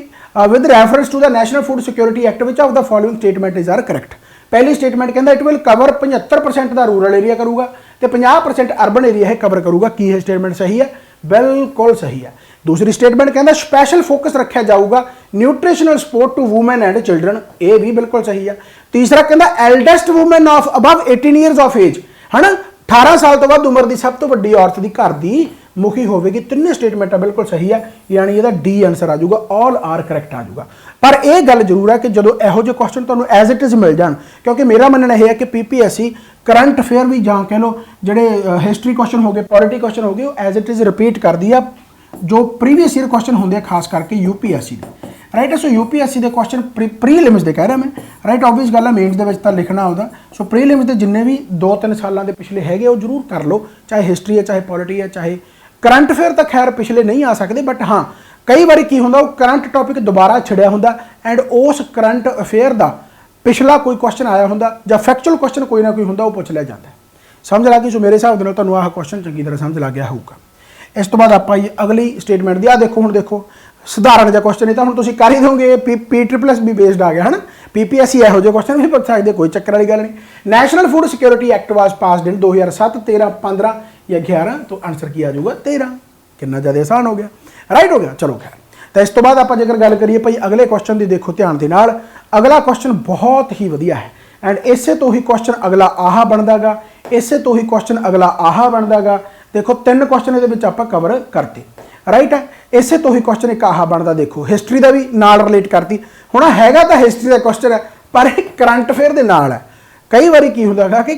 with reference to the national food security act which of the following statement is are correct. पहली स्टेटमेंट कहता इट विल कवर 75% का रूरल एरिया करूगा तो 50% अर्बन एरिया है कवर करूगा। की है स्टेटमेंट सही है? बिल्कुल सही है। दूसरी स्टेटमेंट कहता स्पैशल फोकस रखा जाऊगा nutritional support to women and children. ये भी बिल्कुल सही है। तीसरा कहता eldest women of above 18 years of age है ना 18 साल तो बाद उम्र की सब तो वड्डी औरत की घर की मुखी होगी। तिने स्टेटमेंट बिल्कुल सही है यानी यदा डी आंसर आ जाऊगा। ऑल आर करैक्ट आ जाऊगा। पर यह गल जरूर है कि जो यहो जो क्वेश्चन तुहानूं एज इट इज मिल जाए क्योंकि मेरा मनना यह है कि PPSC करंट अफेयर भी जां कह लो जोड़े हिस्टरी क्वेश्चन हो गए पॉलिटी क्वेश्चन हो गए वो एज इट इज रिपीट कर दी है जो प्रीवियस ईयर क्वेश्चन होंगे खास करके UPSC के। राइट सो UPSC के क्वेश्चन प्रीलिम्स के कह रहा मैं। राइट ऑबवियस गल है मेन्स के लिखना आता। सो प्रीलिम्स के जिन्ने भी 2-3 सालों के पिछले है वो जरूर कर लो चाहे हिस्टरी है चाहे पॉलिटी है चाहे करंट अफेयर तो खैर पिछले नहीं आ सकते बट हाँ कई बार की होंगे करंट टॉपिक दोबारा छड़िया होंगे एंड उस करंट अफेयर का पिछला कोई क्वेश्चन आया होंगे या फैक्चुअल क्वेश्चन कोई ना कोई होंगे वो पूछ लिया जाता है। समझ लगी। सो मेरे हिसाब से तुहानूं आह क्वेश्चन चंगी तरह समझ लग गया होगा। इस तो बाद आप अगली स्टेटमेंट दी देखो हुण देखो सधारण जिहा क्वेश्चन नहीं तो हुण तुसीं कर ही दोगे P++ बेस्ड आ गया है ना। PPSC यहो जिहे क्वेश्चन भी पूछ सकते कोई चक्कर वाली गल नहीं। National food security act was passed इन 2007 13 15 या 11 तो आंसर की आ जाऊगा 13। कितना ज़्यादा आसान हो गया। राइट हो गया। चलो खैर तो इस तो बाद आप जेकर गल करिए भाई अगले क्वेश्चन की देखो ध्यान के नाल। अगला क्वेश्चन बहुत ही वधिया है एंड इसे तो ही क्वेश्चन अगला आह बनता गा इसे तो ही क्वेश्चन अगला आह बनता गा। देखो 3 क्वेश्चन ये आप कवर करते। राइट है। इसे तो ही क्वेश्चन एक आह बनता देखो हिस्टरी का भी नाल रिलेट करती। हुण हैगा तो हिस्टरी का क्वेश्चन है पर एक करंट अफेयर के नाल है। कई बार की होंदा कि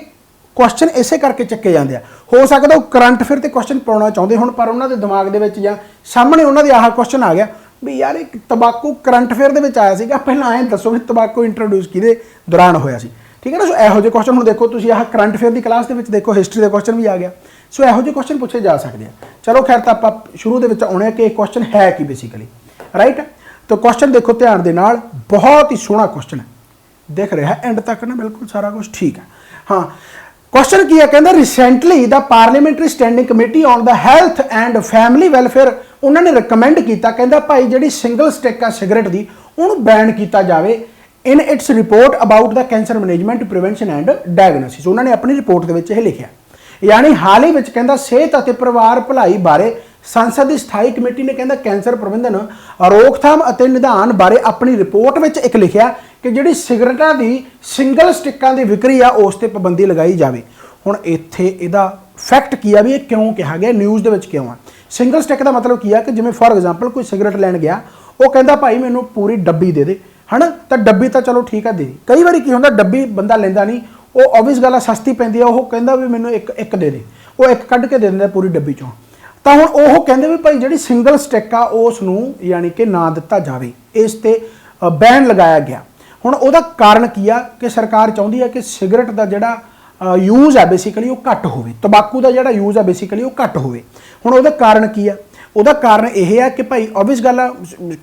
क्वेश्चन इसे करके चक्के जाते हैं। हो सकता वो करंट अफेयर से क्वेश्चन पाना चाहते हो पर उन्होंने दिमाग के या सामने उन्होंने आह क्वेश्चन आ गया ਵੀ यार एक तंबाकू करंट अफेयर ਦੇ ਵਿੱਚ ਆਇਆ ਸੀਗਾ ਪਹਿਲਾਂ ਐਂ ਦੱਸੋ ਵੀ तंबाकू ਇੰਟਰੋਡਿਊਸ ਕਿਹਦੇ ਦੌਰਾਨ ਹੋਇਆ ਸੀ ਠੀਕ ਹੈ ਨਾ। ਸੋ ਇਹੋ ਜਿਹੇ ਕੁਐਸਚਨ ਹੁਣ ਦੇਖੋ ਤੁਸੀਂ ਆਹ ਕਰੰਟ ਅਫੇਅਰ ਦੀ ਕਲਾਸ ਦੇ ਵਿੱਚ ਦੇਖੋ ਹਿਸਟਰੀ ਦੇ ਕੁਐਸਚਨ ਵੀ ਆ ਗਿਆ। ਸੋ ਇਹੋ ਜਿਹੇ ਕੁਐਸਚਨ ਪੁੱਛੇ ਜਾ ਸਕਦੇ ਆ। ਚਲੋ ਖੈਰ ਤਾਂ ਆਪਾਂ ਸ਼ੁਰੂ ਦੇ ਵਿੱਚ ਆਉਣੇ ਕਿ ਇਹ ਕੁਐਸਚਨ ਹੈ ਕੀ ਬੇਸਿਕਲੀ ਰਾਈਟ। तो क्वेश्चन देखो ध्यान दे नाल बहुत ही सोहना क्वेश्चन है दिख रहा है एंड तक ना बिल्कुल सारा कुछ ठीक है। हाँ क्वेश्चन की है कहता recently the parliamentary standing committee on the health and family welfare उन्होंने रिकमेंड किया कहता भाई जी सिंगल स्टिक है सिगरेट की उन्होंने बैन किया जाए in its report about the cancer management prevention and diagnosis. उन्होंने अपनी रिपोर्ट के लिखा यानी हाल ही में कहता सेहत और परिवार भलाई बारे संसद की स्थाई कमेटी ने कहता कैंसर प्रबंधन रोकथाम और निदान बारे अपनी रिपोर्ट में एक लिखा कि जी सिगरेटा की सिंगल स्टिकां की विक्री आ उस पर पाबंदी लगाई जाए। हुण इत्थे इहदा फैक्ट की है भी ये क्यों कहा गया न्यूज़ दे विच क्यों है सिंगल स्टिक का मतलब की है कि जिवें फॉर एग्जाम्पल कोई सिगरेट लैन गया वो कहता भाई मैनूं पूरी डब्बी दे है ना तो डब्बी तो चलो ठीक है दे कई बार की होंदा डब्बी बंदा लैंदा नहीं वो ऑब्वियस गल सस्ती पैंदी है वो कहता भी मैनूं एक दे दे वो एक कढ़ के दे दिंदा पूरी डब्बी चों। तो हुण ओह कहंदे भी भाई जिहड़ी सिंगल स्टिक आ उस नूं यानी कि ना दिता जाए इस ते बैन लगाया गया। हुण उहदा कारण की आ कि सरकार चाहुंदी है कि सिगरेट दा जिहड़ा यूज़ है बेसिकली वो घट होवे तंबाकू दा जिहड़ा यूज़ है बेसिकली वो घट होवे। हुण उहदा कारण की आ ਉਹਦਾ ਕਾਰਨ ਇਹ ਹੈ ਕਿ ਭਾਈ ਓਬਵੀਅਸ ਗੱਲ ਆ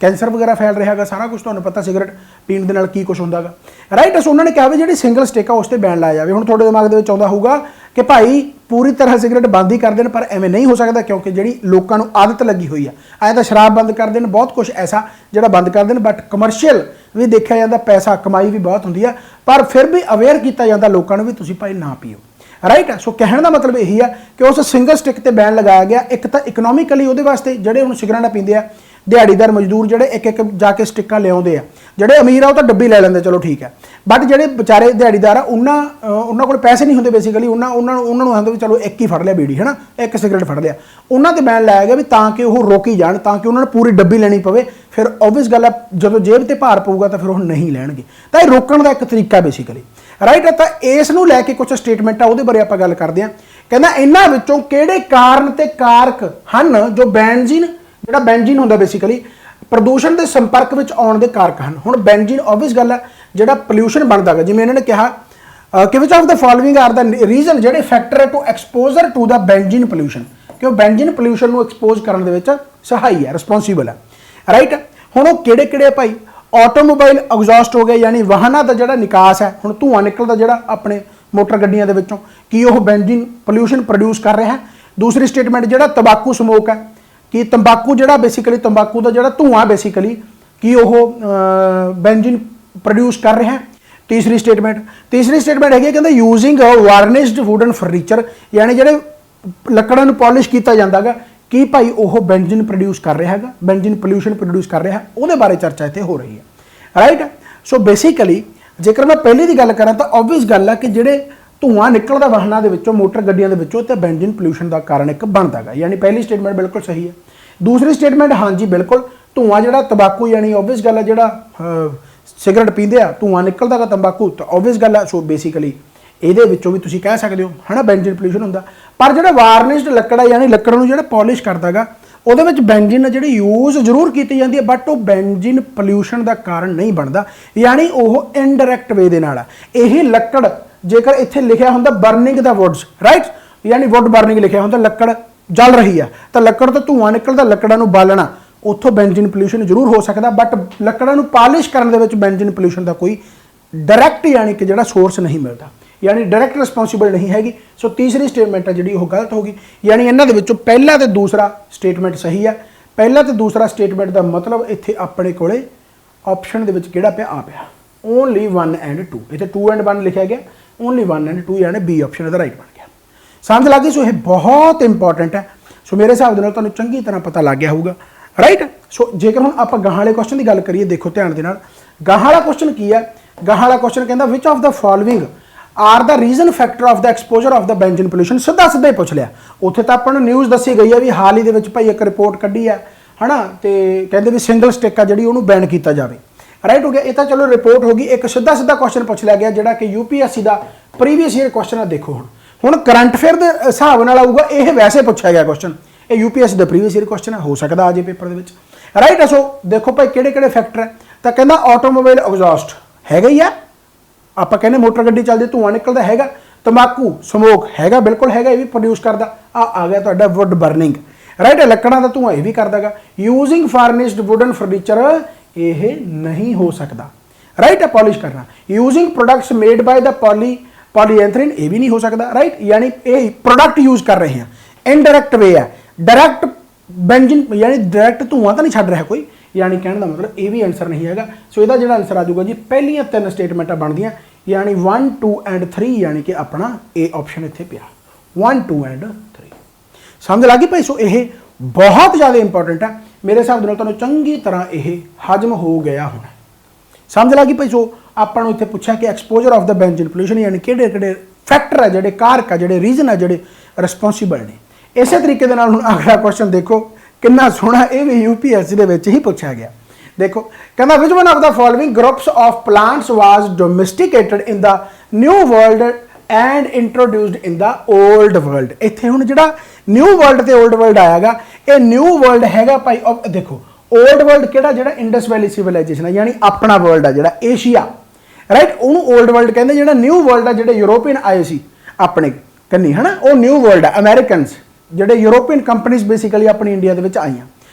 ਕੈਂਸਰ ਵਗੈਰਾ ਫੈਲ ਰਿਹਾ ਹੈਗਾ ਸਾਰਾ ਕੁਝ ਤੁਹਾਨੂੰ ਪਤਾ ਸਿਗਰਟ ਪੀਣ ਦੇ ਨਾਲ ਕੀ ਕੁਝ ਹੁੰਦਾ ਹੈਗਾ ਰਾਈਟ। ਸੋ ਉਹਨਾਂ ਨੇ ਕਿਹਾ ਵੀ ਜਿਹੜੀ ਸਿੰਗਲ ਸਟਿਕ ਆ ਉਸ ਤੇ ਬੈਨ ਲਾਇਆ ਜਾਵੇ। ਹੁਣ ਤੁਹਾਡੇ ਦਿਮਾਗ ਦੇ ਵਿੱਚ ਆਉਂਦਾ ਹੋਊਗਾ ਕਿ ਭਾਈ ਪੂਰੀ ਤਰ੍ਹਾਂ ਸਿਗਰਟ ਬੰਦ ਹੀ ਕਰ ਦੇਣ ਪਰ ਐਵੇਂ ਨਹੀਂ ਹੋ ਸਕਦਾ ਕਿਉਂਕਿ ਜਿਹੜੀ ਲੋਕਾਂ ਨੂੰ ਆਦਤ ਲੱਗੀ ਹੋਈ ਆ ਐਂ ਤਾਂ ਸ਼ਰਾਬ ਬੰਦ ਕਰ ਦੇਣ ਬਹੁਤ ਕੁਝ ਐਸਾ ਜਿਹੜਾ ਬੰਦ ਕਰ ਦੇਣ ਬਟ ਕਮਰਸ਼ੀਅਲ ਵੀ ਦੇਖਿਆ ਜਾਂਦਾ ਪੈਸਾ ਕਮਾਈ ਵੀ ਬਹੁਤ ਹੁੰਦੀ ਆ ਪਰ ਫਿਰ ਵੀ ਅਵੇਅਰ ਕੀਤਾ ਜਾਂਦਾ ਲੋਕਾਂ ਨੂੰ ਵੀ ਤੁਸੀਂ ਭਾਈ ਨਾ ਪੀਓ राइट। सो कहने का मतलब यही है कि उस सिंगल स्टिक ते बैन लगाया गया एक तो इकनोमिकली वो वास्ते जोड़े हम सिगरेट पींदे आ दिहाड़ीदार मजदूर जोड़े एक जाके स्टिक्कां लियाउंदे आ जोड़े अमीर आ वो तो डब्बी लै लैंदे चलो ठीक है बट जोड़े बेचारे दिहाड़ीदार आ उन्होंने कोल पैसे नहीं होंदे बेसिकली उन्होंने आंदे भी चलो एक ही फड़ लिया बीड़ी है ना एक सिगरेट फड़ लिया उन्होंने ते बैन लाया गया भी ताकि वो रोकी जान ताकि उन्होंने पूरी डब्बी लैनी पवे फिर ओबवियस गल है जो जेब ते भार पऊगा तो फिर वो नहीं लैणगे तो ये रोकण का एक तरीका बेसिकली राइट। तो इस नूं लैके कुछ स्टेटमेंट आ उहदे बारे आपां गल करदे हां कहंदा इन्हां विचों किहड़े कारण ते कारक हन जो बेंजीन जिहड़ा बेंजीन हुंदा बेसिकली प्रदूषण के संपर्क में आउण दे कारक हन। हुण बेंजीन ओबवियस गल है जिहड़ा पोल्यूशन बनदा है जिवें इन्होंने कहा कि which of the following are the reason जिहड़े factor to exposure to the benzene pollution कि बेंजीन पोल्यूशन नूं एक्सपोज करन दे विच सहाई है रिस्पोंसिबल है राइट। हुण वो किहड़े भाई ऑटोमोबाइल एग्जॉस्ट हो गए यानी वाहनों का जो निकास है हुण धुआं निकलता जो अपने मोटर गड्डियां दे विचों कि वह बेंजीन पोल्यूशन प्रोड्यूस कर रहा है। दूसरी स्टेटमेंट जो तंबाकू समोक है कि तंबाकू जो बेसिकली तंबाकू का जो धुआं बेसिकली कि वह बेंजीन प्रोड्यूस कर रहा है। तीसरी स्टेटमेंट है कहते यूजिंग वार्निश्ड वुड एंड फर्नीचर यानी जो लकड़ां नूं पॉलिश किया जाता है कि भाई वह बेंजीन प्रोड्यूस कर रहा है बेंजीन पोल्यूशन प्रोड्यूस कर रहा है वो बारे चर्चा इतने हो रही है राइट। सो बेसिकली जेकर मैं पहले की गल करा तो ओबवियस गल है कि जोड़े धुआं निकलता वाहनों के विचों मोटर गड्डियां दे विचों ते बेंजीन पोल्यूशन का कारण एक बनता है यानी पहली स्टेटमेंट बिल्कुल सही है। दूसरी स्टेटमेंट हाँ जी बिल्कुल धुआं जो तंबाकू यानी ओबवियस गल है जो सिगरेट पींदे आ धुआं निकलता है तंबाकू तो ओबवियस गल है। सो बेसिकली ਇਹਦੇ ਵਿੱਚੋਂ ਵੀ ਤੁਸੀਂ ਕਹਿ ਸਕਦੇ ਹੋ ਹੈ ਨਾ ਬੈਂਜੀਨ ਪੋਲਿਊਸ਼ਨ ਹੁੰਦਾ ਪਰ ਜਿਹੜਾ ਵਾਰਨਿਸ਼ਡ ਲੱਕੜ ਹੈ ਯਾਨੀ ਲੱਕੜ ਨੂੰ ਜਿਹੜਾ ਪੋਲਿਸ਼ ਕਰਦਾਗਾ ਉਹਦੇ ਵਿੱਚ ਬੈਂਜੀਨ ਜਿਹੜੀ ਯੂਜ਼ ਜ਼ਰੂਰ ਕੀਤੀ ਜਾਂਦੀ ਹੈ ਬਟ ਉਹ ਬੈਂਜੀਨ ਪੋਲਿਊਸ਼ਨ ਦਾ ਕਾਰਨ ਨਹੀਂ ਬਣਦਾ ਯਾਨੀ ਉਹ ਇਨਡਾਇਰੈਕਟ ਵੇ ਦੇ ਨਾਲ ਆ। ਇਹ ਲੱਕੜ ਜੇਕਰ ਇੱਥੇ ਲਿਖਿਆ ਹੁੰਦਾ ਬਰਨਿੰਗ ਦਾ ਵੁੱਡਸ ਰਾਈਟ यानी वुड बर्निंग लिखा होंगे लकड़ जल रही है तो लकड़ तो धुआं निकलता लकड़ों बालना उत्थों बेंजीन पोल्यूशन जरूर हो सकता बट लकड़ों पालिश करने के बेंजीन पोल्यूशन का कोई डायरैक्ट यानी कि जो सोर्स नहीं मिलता यानी डायरैक्ट रिस्पोंसिबल नहीं हैगी। सो तीसरी स्टेटमेंट है जी गलत होगी यानी इन्होंने पहला तो दूसरा स्टेटमेंट सही है। पहला तो दूसरा स्टेटमेंट का मतलब इत्थे अपने को ऑप्शन के पे आ पाया ओनली 1 एंड 2 इतने 2 एंड 1 लिखा गया ओनली 1 एंड 2 यानी बी ऑप्शन राइट बन गया। समझ लग गई। सो ये बहुत इंपॉर्टेंट है। सो मेरे हिसाब से तुहानूं चंगी तरह पता लग गया होगा राइट। सो जेकर हुण आपां गाहां वाले क्वेश्चन की गल करिए देखो ध्यान दे नाल गाहां वाला क्वेश्चन की है। गाहां वाला क्वेश्चन कहता which of the following are the reason factor of the exposure of the benzene pollution सीधा सीधा ही पूछ लिया। उत्थे तो अपन न्यूज़ दसी गई है भी हाल ही दे भाई एक रिपोर्ट कढ़ी है ना तो कहते भी सिंगल स्टिक आ जी उन्होंने बैन किया जाए राइट हो गया। ये तो चलो रिपोर्ट होगी। एक सीधा सीधा क्वेश्चन पूछ लिया गया जोड़ा कि यूपीएससी का प्रीवियस ईयर क्वेश्चन है। देखो हुण करंट अफेयर के हिसाब नाल आऊगा ये वैसे पूछा गया क्वेश्चन ये यूपीएससी का प्रीवियस ईयर क्वेश्चन है हो सकता आ जाए पेपर के राइट। सो देखो भाई किहड़े-किहड़े फैक्टर है, तो कहना ऑटोमोबाइल एग्जॉस्ट हैगा ही आ, आप कहने मोटर गड्डी चलदी धुआं निकलदा हैगा, तंबाकू समोक हैगा, बिल्कुल हैगा, ये भी प्रोड्यूस करदा। आ गया तुहाडा वुड बर्निंग, राइट, लकड़ां दा धुआं ये भी करदागा। यूजिंग फार्निश्ड वुडन फर्नीचर ये नहीं हो सकता, राइट, पॉलिश करना। Using products made by the polyurethane ये भी नहीं हो सकता, राइट, यानी ये प्रोडक्ट यूज कर रहे हैं। इनडायरेक्ट वे है, डायरेक्ट बेंजिन यानी डायरेक्ट धुआं तो नहीं छड्ड रहा कोई, यानी कहने का मतलब ये भी आंसर नहीं है। सो इसका जो आंसर आ जाऊगा जी पहलियां 3 स्टेटमेंटां बनदियां, यानी 1 2 एंड 3, यानी कि अपना ए ऑप्शन इत्थे पिया 1 2 एंड 3। समझ लगी भाई। सो ये बहुत ज़्यादा इंपॉर्टेंट है, मेरे हिसाब नाल तुहानूं चंगी तरह ये हजम हो गया होना। समझ लगी भाई। सो आपां नूं इत्थे पुछया कि exposure of the benzene pollution यानी किहड़े-किहड़े फैक्टर है, जिहड़े कारक है, जिहड़े रीजन है, जिहड़े रिस्पोंसिबल ने। इस तरीके दे नाल हुण अगला क्वेश्चन देखो कितना सोहना, ये भी यूपीएससी दे विच ही पूछा गया। देखो कहना विच one of the following groups of plants was domesticated in the new world and introduced in the old world. इत्थे हुण जिहड़ा न्यू वर्ल्ड ते ओल्ड वर्ल्ड आयागा, ये न्यू वर्ल्ड हैगा भाई। देखो ओल्ड वर्ल्ड किहड़ा, जिहड़ा इंडस वैली सिविलाइजेशन है, यानी अपना वर्ल्ड है जिहड़ा एशिया, राइट, उहनूं ओल्ड वर्ल्ड कहंदे। जिहड़ा न्यू वर्ल्ड है, जिहड़े यूरोपीयन आए सी अपने कन्नी है ना, वो न्यू वर्ल्ड है। अमेरिकनस जिहड़े यूरोपीयन कंपनीज बेसिकली अपनी इंडिया दे विच आईयां।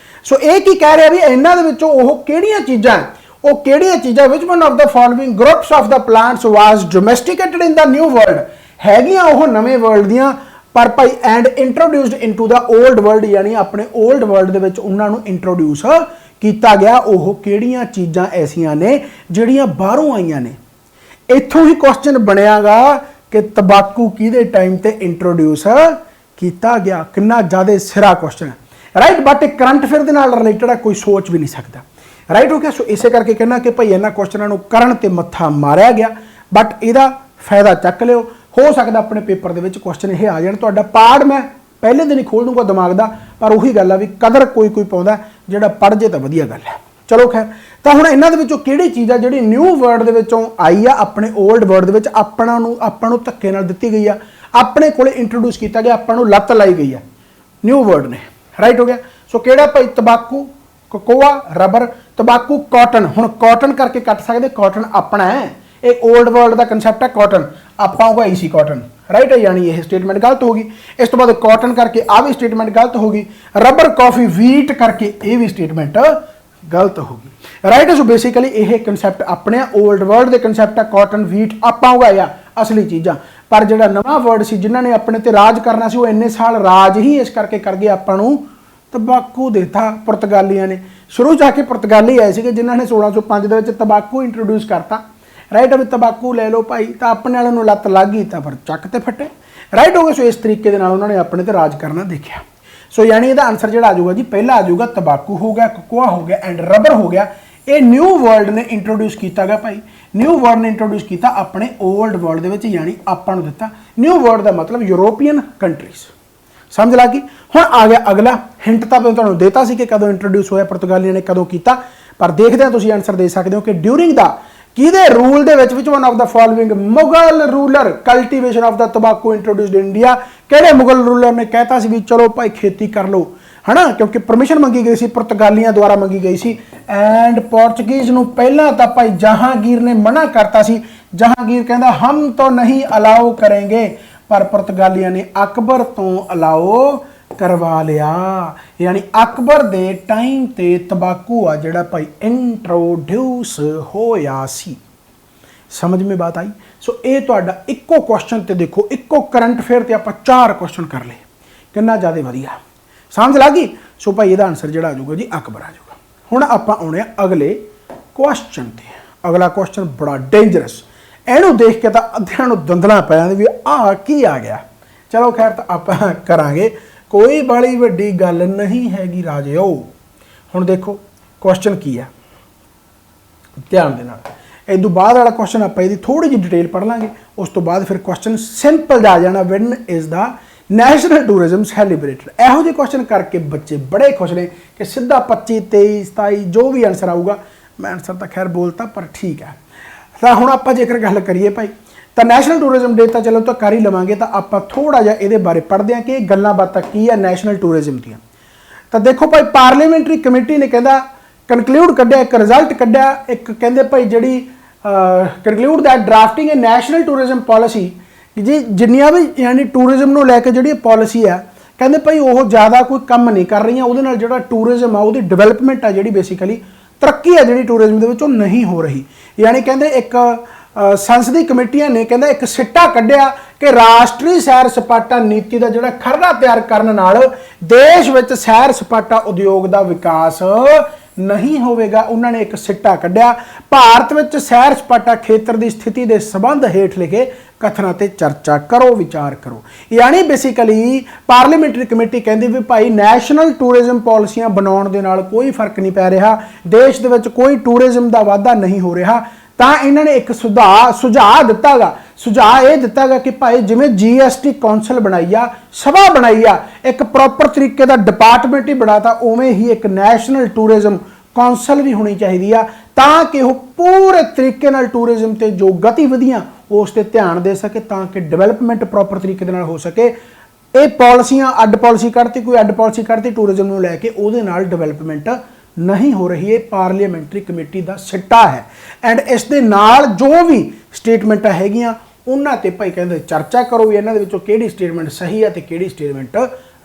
सो ये की कह रहा भी इन्हां दे विचों ओह किहड़ियां चीज़ां, वो किहड़ियां चीज़ां which one of the following groups of the plants was domesticated in the new world, हैगियां ओह नਵੇਂ वर्ल्ड दियां, पर भाई and introduced into the old world, यानी अपने ओल्ड वर्ल्ड दे विच उन्हां नूं इंट्रोड्यूस कीता गया। ओह किहड़ियां चीज़ां ऐसियां ने जिहड़ियां बाहरों आईयां ने। इत्थों ही क्वेश्चन बनेगा कि तंबाकू किहदे टाइम ते इंट्रोड्यूस किया गया। कितना ज़्यादा सिरा क्वेश्चन है, राइट, बट एक करंट अफेयर के नाल रिलेटेड है, कोई सोच भी नहीं सकता, राइट हो गया। सो इसे करके कहना कि भाई इन्होंने क्वेश्चनों करन ते मत्था मारिया गया, बट इसका फायदा चक लियो, हो सकता अपने पेपर के क्वेश्चन ये आ जाए। तुहाडा पार्ट मैं पहले दिन ही खोल दूंगा दिमाग का, पर उही गल है भी कदर कोई कोई पाउंदा, जिहड़ा पढ़ जे तो वधिया गल है। चलो खैर, तो हुण इन्हां दे विचों किहड़ी चीज़ है जिहड़ी न्यू वर्ल्ड दे विचों आई आ, अपने ओल्ड वर्ल्ड दे विच आपां नूं धक्के नाल दित्ती गई आ, अपने कोले इंट्रोड्यूस किया गया, आपां नूं लत्त लाई गई है न्यू वर्ल्ड ने, राइट हो गया। सो किहड़ा भाई तंबाकू, कोकोआ, रबर, तंबाकू, कॉटन। हुण कॉटन करके कट सकते, कॉटन अपना है, एक ओल्ड वर्ल्ड का कंसैप्ट है कॉटन, आपां उगाई सी कॉटन, राइट है, यानी यह स्टेटमेंट गलत होगी। इस तो बाद कॉटन करके आ भी स्टेटमेंट गलत होगी, रबर, कॉफी, वीट करके ये भी स्टेटमेंट गलत होगी, राइट। सो बेसिकली यह कंसैप्ट अपने ओल्ड वर्ल्ड के कंसैप्ट है, कॉटन, वीट आपां उगाया असली चीज़ां, पर जिहड़ा नवां वर्ड सी जिन्होंने अपने ते राज करना सी, वो इन्ने साल राज ही इस करके कर गए, आपां नूं तंबाकू देता पुर्तगालियां ने। शुरू जाके पुर्तगाली आए थे जिन्होंने 1605 के तंबाकू इंट्रोड्यूस करता, राइट। अभी तंबाकू ले लो भाई, तो अपने वालों लत्त लग गई, तो फिर चक ते फटे, राइट हो गए। सो इस तरीके के उन्होंने अपने ते राज करना देखा। सो यानी इसका आंसर जो आ जाऊगा जी, पहला आ जाऊगा तंबाकू हो गया, कोकोआ हो गया एंड रबर हो गया। ये न्यू वर्ल्ड ने इंट्रोड्यूस किया गया भाई, न्यू वर्ल्ड ने इंट्रोड्यूस किया अपने ओल्ड वर्ल्ड के, यानी आपां नूं दिता। न्यू वर्ल्ड का मतलब यूरोपीयन कंट्रीज, समझ लगी। हुण आ गया अगला हिंट, तो मैं तुहानूं देता सी कि कदों इंट्रोड्यूस होया, पुर्तगालियां ने कदों किया, पर देखते हैं तुसीं आंसर दे सकते हो कि ड्यूरिंग द किहदे रूल दे विच one of the following Mughal ruler cultivation of the तंबाकू इंट्रोड्यूस्ड इंडिया। किहड़े मुगल रूलर ने कहता सी भी चलो भाई खेती कर लो, है ना, क्योंकि परमिशन मंगी गई सी, पुर्तगालियां द्वारा मंगी गई सी। एंड पोर्चुगीज नूं पहला तो भाई जहांगीर ने मना करता सी, जहांगीर कहंदा हम तो नहीं अलाउ करेंगे, पर पुर्तगालियां ने अकबर तो अलाउ करवा लिया। यानी अकबर दे टाइम ते तंबाकू आ जिहड़ा भाई इंट्रोड्यूस होया सी। समझ में बात आई। सो ये तुहाडा इक्को क्वेश्चन ते देखो, इक्को करंट अफेयर ते आपां 4 क्वेश्चन कर ले, कितना ज़्यादा वधिया, समझ लगी। सो भाई इसदा आंसर जिहड़ा आ जाऊगा जी अकबर आ जाऊगा। हुण आपां आउणे अगले क्वेश्चन ते। अगला क्वेश्चन बड़ा डेंजरस, इहनूं देख के तो अद्धियां नूं दंदलां पै जांदी भी आ की आ गया। चलो खैर, तो आपां करांगे, कोई बड़ी वड्डी गल नहीं हैगी राजिओ। हुण देखो क्वेश्चन की है, ध्यान दे नाल। इस तो बाद वाला क्वेश्चन आप इसकी थोड़ी जी डिटेल पढ़ लांगे, उस तो बाद फिर क्वेश्चन सिंपल जा जाना, when is the national tourism celebrated. ਇਹੋ ਜਿਹੇ क्वेश्चन करके बच्चे बड़े खुश ने कि सीधा 25 23 27 जो भी आंसर आऊगा, मैं आंसर तो खैर बोलता पर ठीक है। तो हुण आपां जेकर गल करिए भाई, तो नैशनल टूरिज्म डे तो चलो तो कर ही लवांगे, तो आप थोड़ा जिहा ये बारे पढ़ते हैं कि गल्लां बातां की है नैशनल टूरिज्म दियां। तो देखो भाई, पार्लीमेंटरी कमेटी ने कहता ਕਨਕਲੂਡ ਕੱਢਿਆ, ਇੱਕ ਰਿਜ਼ਲਟ ਕੱਢਿਆ, ਇੱਕ ਕਹਿੰਦੇ ਭਾਈ ਜਿਹੜੀ conclude that drafting A national tourism policy, ਜੀ ਜਿੰਨੀਆਂ ਵੀ ਯਾਨੀ ਟੂਰਿਜ਼ਮ ਨੂੰ ਲੈ ਕੇ ਜਿਹੜੀ ਪਾਲਿਸੀ ਆ ਕਹਿੰਦੇ ਭਾਈ ਉਹ ਜ਼ਿਆਦਾ ਕੋਈ ਕੰਮ ਨਹੀਂ ਕਰ ਰਹੀਆਂ, ਉਹਦੇ ਨਾਲ ਜਿਹੜਾ ਟੂਰਿਜ਼ਮ ਆ ਉਹਦੀ ਡਿਵੈਲਪਮੈਂਟ ਆ ਜਿਹੜੀ ਬੇਸਿਕਲੀ ਤਰੱਕੀ ਆ ਜਿਹੜੀ ਟੂਰਿਜ਼ਮ ਦੇ ਵਿੱਚ ਉਹ ਨਹੀਂ ਹੋ ਰਹੀ। ਯਾਨੀ ਕਹਿੰਦੇ ਇੱਕ ਸੰਸਦੀ ਕਮੇਟੀਆਂ ਨੇ ਕਹਿੰਦਾ ਇੱਕ ਸਿੱਟਾ ਕੱਢਿਆ ਕਿ ਰਾਸ਼ਟਰੀ ਸੈਰ ਸਪਾਟਾ ਨੀਤੀ ਦਾ ਜਿਹੜਾ ਖਰੜਾ ਤਿਆਰ ਕਰਨ ਨਾਲ ਦੇਸ਼ ਵਿੱਚ ਸੈਰ ਸਪਾਟਾ ਉਦਯੋਗ ਦਾ ਵਿਕਾਸ नहीं होवेगा। उन्होंने एक सिट्टा कढ़िया, भारत में सैर सपाटा खेत्र की स्थिति के संबंध हेठ लिखे कथना ते चर्चा करो, विचार करो। यानी बेसिकली पार्लीमेंटरी कमेटी कहती भी भाई नैशनल टूरिज्म पॉलिसियां बनाने दे नाल कोई फर्क नहीं पै रहा, देश दे विच कोई टूरिज्म का वाधा नहीं हो रहा। तो इन्होंने एक सुझाव दिता गा, सुझाव ये दिता गा कि भाई जिमें GST कौंसल बनाई आ, सभा बनाई आ, एक प्रॉपर तरीके का डिपार्टमेंट ही बनाता, उवें ही एक नैशनल टूरिज्म कौंसल भी होनी चाहिए ताकि वह पूरे तरीके नाल टूरिज्म ते जो गतिविधियां उस ते ध्यान दे सके ताकि डिवेलपमेंट प्रॉपर तरीके नाल हो सके। ये पॉलिसियां अड पॉलिसी करती, कोई अड पॉलिसी करती टूरिज्म नूं लैके उहदे नाल डिवेलपमेंट नहीं हो रही है। पार्लीमेंटरी कमेटी का सिट्टा है एंड इस दे नाल जो भी स्टेटमेंट हैगियां उन्हां ते भाई कहंदे चर्चा करो भी इन्हां दे विचों किहड़ी स्टेटमेंट सही है ते किहड़ी स्टेटमेंट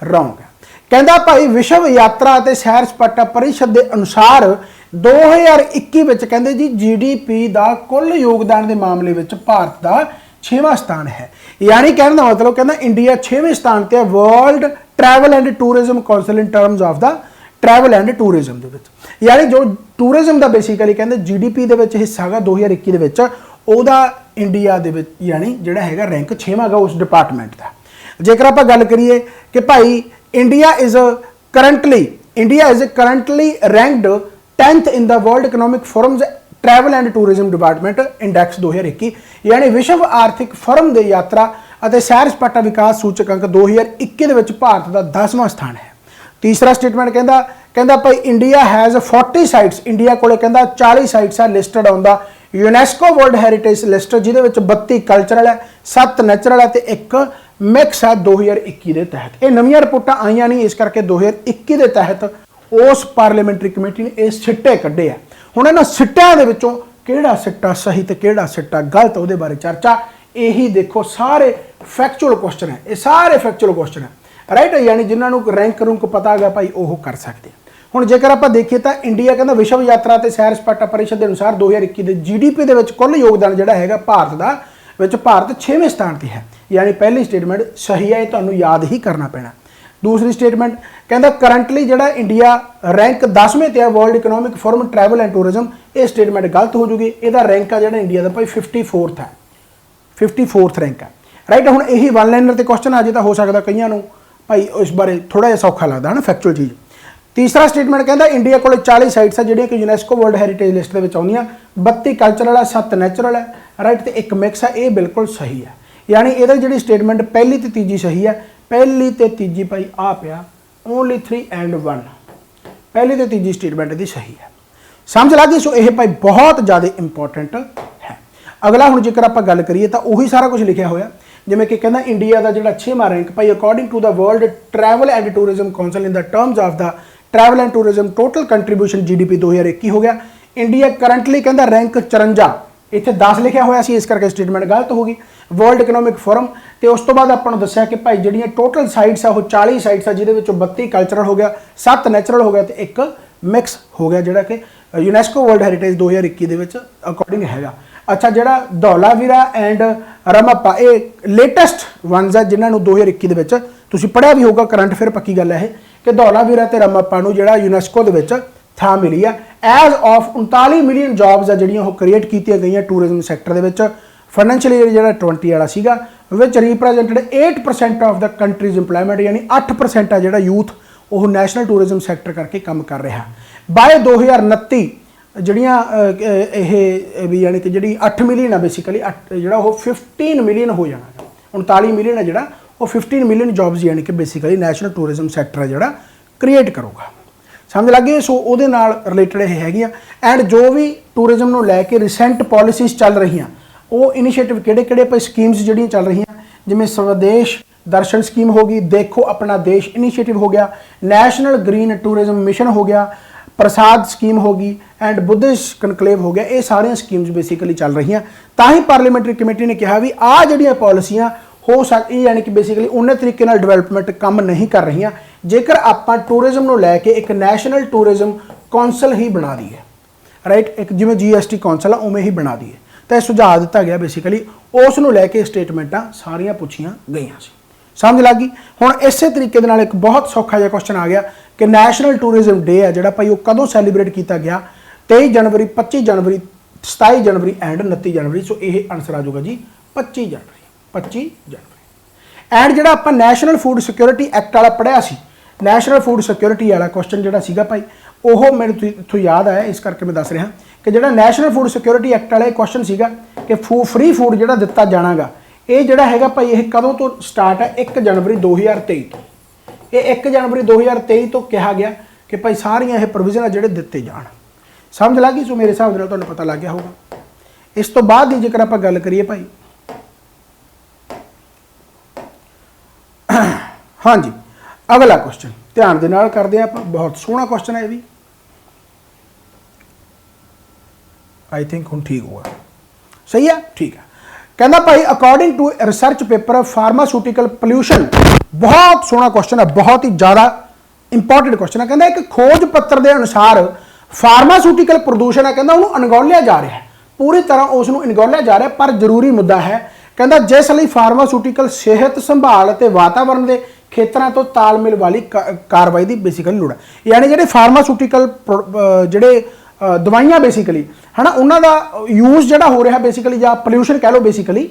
रॉन्ग है। कहंदा भाई विश्व यात्रा ते सैर सपाटा परिषद के अनुसार 2021 विच कहंदे जी GDP का कुल योगदान के मामले विच भारत का 6वां स्थान है। यानी कहने का मतलब कहना इंडिया 6वें स्थान पर है world travel and tourism council in terms of the travel and tourism दे विच। यानी जो टूरिज्म का बेसिकली कहते GDP दे विच हिस्सा गा 2021 दे विच ओहदा इंडिया दे विच यानी जिहड़ा हैगा रैंक 6वां गा उस डिपार्टमेंट का। जेकर आपां गल करिए कि भाई India is currently ranked 10th in the world economic forums travel and tourism department index 2021, यानी विश्व आर्थिक फोरम के यात्रा और सैर सपाटा विकास सूचकांक 2021 दे विच भारत का 10वां स्थान है। तीसरा स्टेटमेंट कहता भाई इंडिया हैज़ 40 साइट्स, इंडिया को 40 साइट्स आ listed on the UNESCO world heritage list, जिहदे विच 32 कल्चरल है, 7 नैचुरल है तो एक मिक्स है 2021 के तहत। ये नवीं रिपोर्टां आईयां नहीं, इस करके 2021 के तहत उस पार्लीमेंटरी कमेटी ने ये सिट्टे कढ़े है। हुण इन्हां सिट्टिਆਂ ਦੇ ਵਿੱਚੋਂ किहड़ा सिट्टा सही तो किहड़ा सिट्टा गलत उहदे बारे चर्चा। यही देखो सारे फैक्चुअल क्वेश्चन है, ये सारे फैक्चुअल क्वेश्चन है राइट, यानी जिन्होंने रैंक रूंक पता है भाई वह कर सकते हैं। हुण जेकर आप देखिए तो इंडिया कहता विश्व यात्रा ते सैर सपाटा परिषद के अनुसार 2021 के GDP के कुल योगदान जिहड़ा हैगा भारत का विच भारत 6वें स्थान पर है। यानी पहली स्टेटमेंट सही है, तुहानूं याद ही करना पैना। दूसरी स्टेटमेंट कहता करंटली जिहड़ा इंडिया रैंक 10वें ते है world economic forum travel and tourism, ये स्टेटमेंट गलत हो जूगी। इसका रैंक है जिहड़ा इंडिया का भाई 54th है, 54th रैंक है राइट। हुण यही वन लाइनर ते क्वेश्चन आ जाए तो हो सकता कईयां नूं भाई इस बारे थोड़ा जिहा सौखा लगता है ना फैक्चुअल चीज़। तीसरा स्टेटमेंट कहता इंडिया को 40 साइट्स है जिहड़ियां कि यूनेस्को वर्ल्ड हैरीटेज लिस्ट के आउंदियां, 32 कल्चरल है, 7 नैचुरल है राइट, तो एक मिक्स है। ये बिल्कुल सही है, यानी ये जी स्टेटमेंट पहली तो तीजी सही है, पहली तो तीजी भाई आ पिया ओनली 3 and 1, पहली तो तीजी स्टेटमेंट की सही है। समझ लग गई। सो ये भाई बहुत ज़्यादा इंपॉर्टेंट है। अगला हुण जेकर आप गल करिए तो उही सारा कुछ लिखा होया जिमें कि कहना इंडिया का जिहड़ा 6वां रैंक भाई according to the world travel and tourism council in the terms of the travel and tourism total contribution GDP 2021 हो गया। इंडिया करंटली कहता रैंक 54, इत्थे 10 लिखा होया सी, इस करके स्टेटमेंट गलत होगी। वर्ल्ड इकोनॉमिक फोरम तो उस तो बाद आपको दस्या कि भाई जिहड़ियां टोटल साइट्स है वो 40 साइट्स है, जिहदे विचों 32 कल्चरल हो गया, 7 नैचुरल हो गया तो एक मिक्स हो गया जिहड़ा कि UNESCO world heritage 2021 they which according हैगा। अच्छा जिहड़ा धौलावीरा एंड रमप्पा ये लेटेस्ट वनस है जिन्होंने 2021 दे विच तुसीं पढ़िया भी होगा, करंट फिर पक्की गल है कि धौलावीरा ते रमप्पा नूं जिहड़ा यूनेस्को दे विच थां मिली है। एज ऑफ 39 मिलियन जॉब्स है जिहड़ियां ओह क्रिएट कीतियां गईयां टूरिज्म सैक्टर दे विच। फाइनैंशियल ईयर जिहड़ा 20 वाला सीगा विच represented 8% of the country's employment, यानी 8% है जिहड़ा यूथ वो नैशनल टूरिज्म सैक्टर करके काम कर रहा। बाय 2029 ਜਿਹੜੀਆਂ ਇਹ ਵੀ यानी कि ਜਿਹੜੀ 8 ਮਿਲੀਅਨ ਆ बेसिकली ਜਿਹੜਾ ਉਹ 15 ਮਿਲੀਅਨ ਹੋ ਜਾਣਾ। 39 ਮਿਲੀਅਨ ਹੈ ਜਿਹੜਾ ਉਹ 15 ਮਿਲੀਅਨ ਜੌਬਸ यानी कि बेसिकली ਨੈਸ਼ਨਲ ਟੂਰਿਜ਼ਮ ਸੈਕਟਰ ਹੈ ਜਿਹੜਾ ਕ੍ਰੀਏਟ ਕਰੂਗਾ। ਸਮਝ ਲੱਗ ਗਈ। ਸੋ ਉਹਦੇ ਨਾਲ ਰਿਲੇਟਡ ਇਹ ਹੈਗੀਆਂ ਐਂਡ ਜੋ ਵੀ ਟੂਰਿਜ਼ਮ ਨੂੰ ਲੈ ਕੇ ਰਿਸੈਂਟ ਪੋਲਿਸੀਜ਼ ਚੱਲ ਰਹੀਆਂ ਉਹ ਇਨੀਸ਼ੀਏਟਿਵ ਕਿਹੜੇ ਭਾਈ ਸਕੀਮਸ ਜਿਹੜੀਆਂ ਚੱਲ ਰਹੀਆਂ ਜਿਵੇਂ स्वदेश दर्शन स्कीम होगी, देखो अपना देश इनिशिएटिव हो गया, नेशनल ग्रीन टूरिज्म मिशन हो गया, प्रसाद स्कीम होगी एंड बुद्धिस्ट कनकलेव हो गया, ये सारिया स्कीम्स बेसिकली चल रही हैं। तां ही पार्लीमेंटरी कमेटी ने कहा भी आ जिहड़ियां पॉलिसियां हो सकती यानी कि बेसिकली उन्ने तरीके नाल डिवेलपमेंट काम नहीं कर रही जेकर आपां टूरिज्म नूं लैके एक नैशनल टूरिज्म कौंसल ही बना दीए, राइट, एक जिवें GST कौंसल आ उवें ही बना दीए। तो यह सुझाव दिता गया बेसिकली उस नूं लैके स्टेटमेंटां सारियां पुछियां गईयां सी। समझ लग गई। हुण इसे तरीके दे नाल एक बहुत सौखा जिहा क्वेश्चन आ गया कि नैशनल टूरिज्म डे है जिहड़ा भाई वो कदों सैलीब्रेट किया गया, 23 जनवरी, 25 जनवरी, 27 जनवरी एंड 29 जनवरी। सो ये आंसर आ जाऊगा जी 25 जनवरी, 25 जनवरी। एंड जिहड़ा आपां नैशनल फूड सिक्योरिटी एक्ट वाला पढ़िया सी, नैशनल फूड सिक्योरिटी वाला क्वेश्चन जिहड़ा सीगा भाई वो मेरे इत्थों याद आया, इस करके मैं दस रहा कि जिहड़ा नैशनल फूड सिक्योरिटी एक्ट वाला क्वेश्चन सीगा कि फ्री फूड जिहड़ा दिता जाणागा ये जिहड़ा हैगा भाई ये कदों तो स्टार्ट है 1 जनवरी 2023 तो। ये 1 जनवरी 2023 तो कहा गया कि भाई सारियां ये प्रोविजन जिहड़े दिते जाण। समझ लग गई। सो मेरे हिसाब नाल तुहानूं पता लग गया होगा। इस तो बाद ही जेकर आपां गल करिए भाई हाँ जी, अगला क्वेश्चन ध्यान दे नाल करदे आं आपां। बहुत सोहना क्वेश्चन है ये भी, आई थिंक हुण ठीक होगा, सही है, ठीक है। कहना भाई according to research paper pharmaceutical pollution, बहुत सोहना क्वेश्चन है, बहुत ही ज़्यादा इंपॉर्टेंट क्वेश्चन है। कहना एक खोज पत्र के अनुसार फार्मास्यूटिकल प्रदूषण है कहना उन्होंने अणगौलिया जा रहा है, पूरी तरह उसनों अणगौलिया जा रहा है, पर जरूरी मुद्दा है कहना जिस लिए फार्मास्यूटिकल सेहत संभाल ते वातावरण के खेतरों तो तालमेल वाली कार्रवाई की बेसिकली लोड़ है। यानी जो फार्मास्यूटिकल जोड़े दवाइयां बेसिकली है ना उन्होंने यूज जोड़ा हो रहा बेसिकली या पोल्यूशन कह लो बेसिकली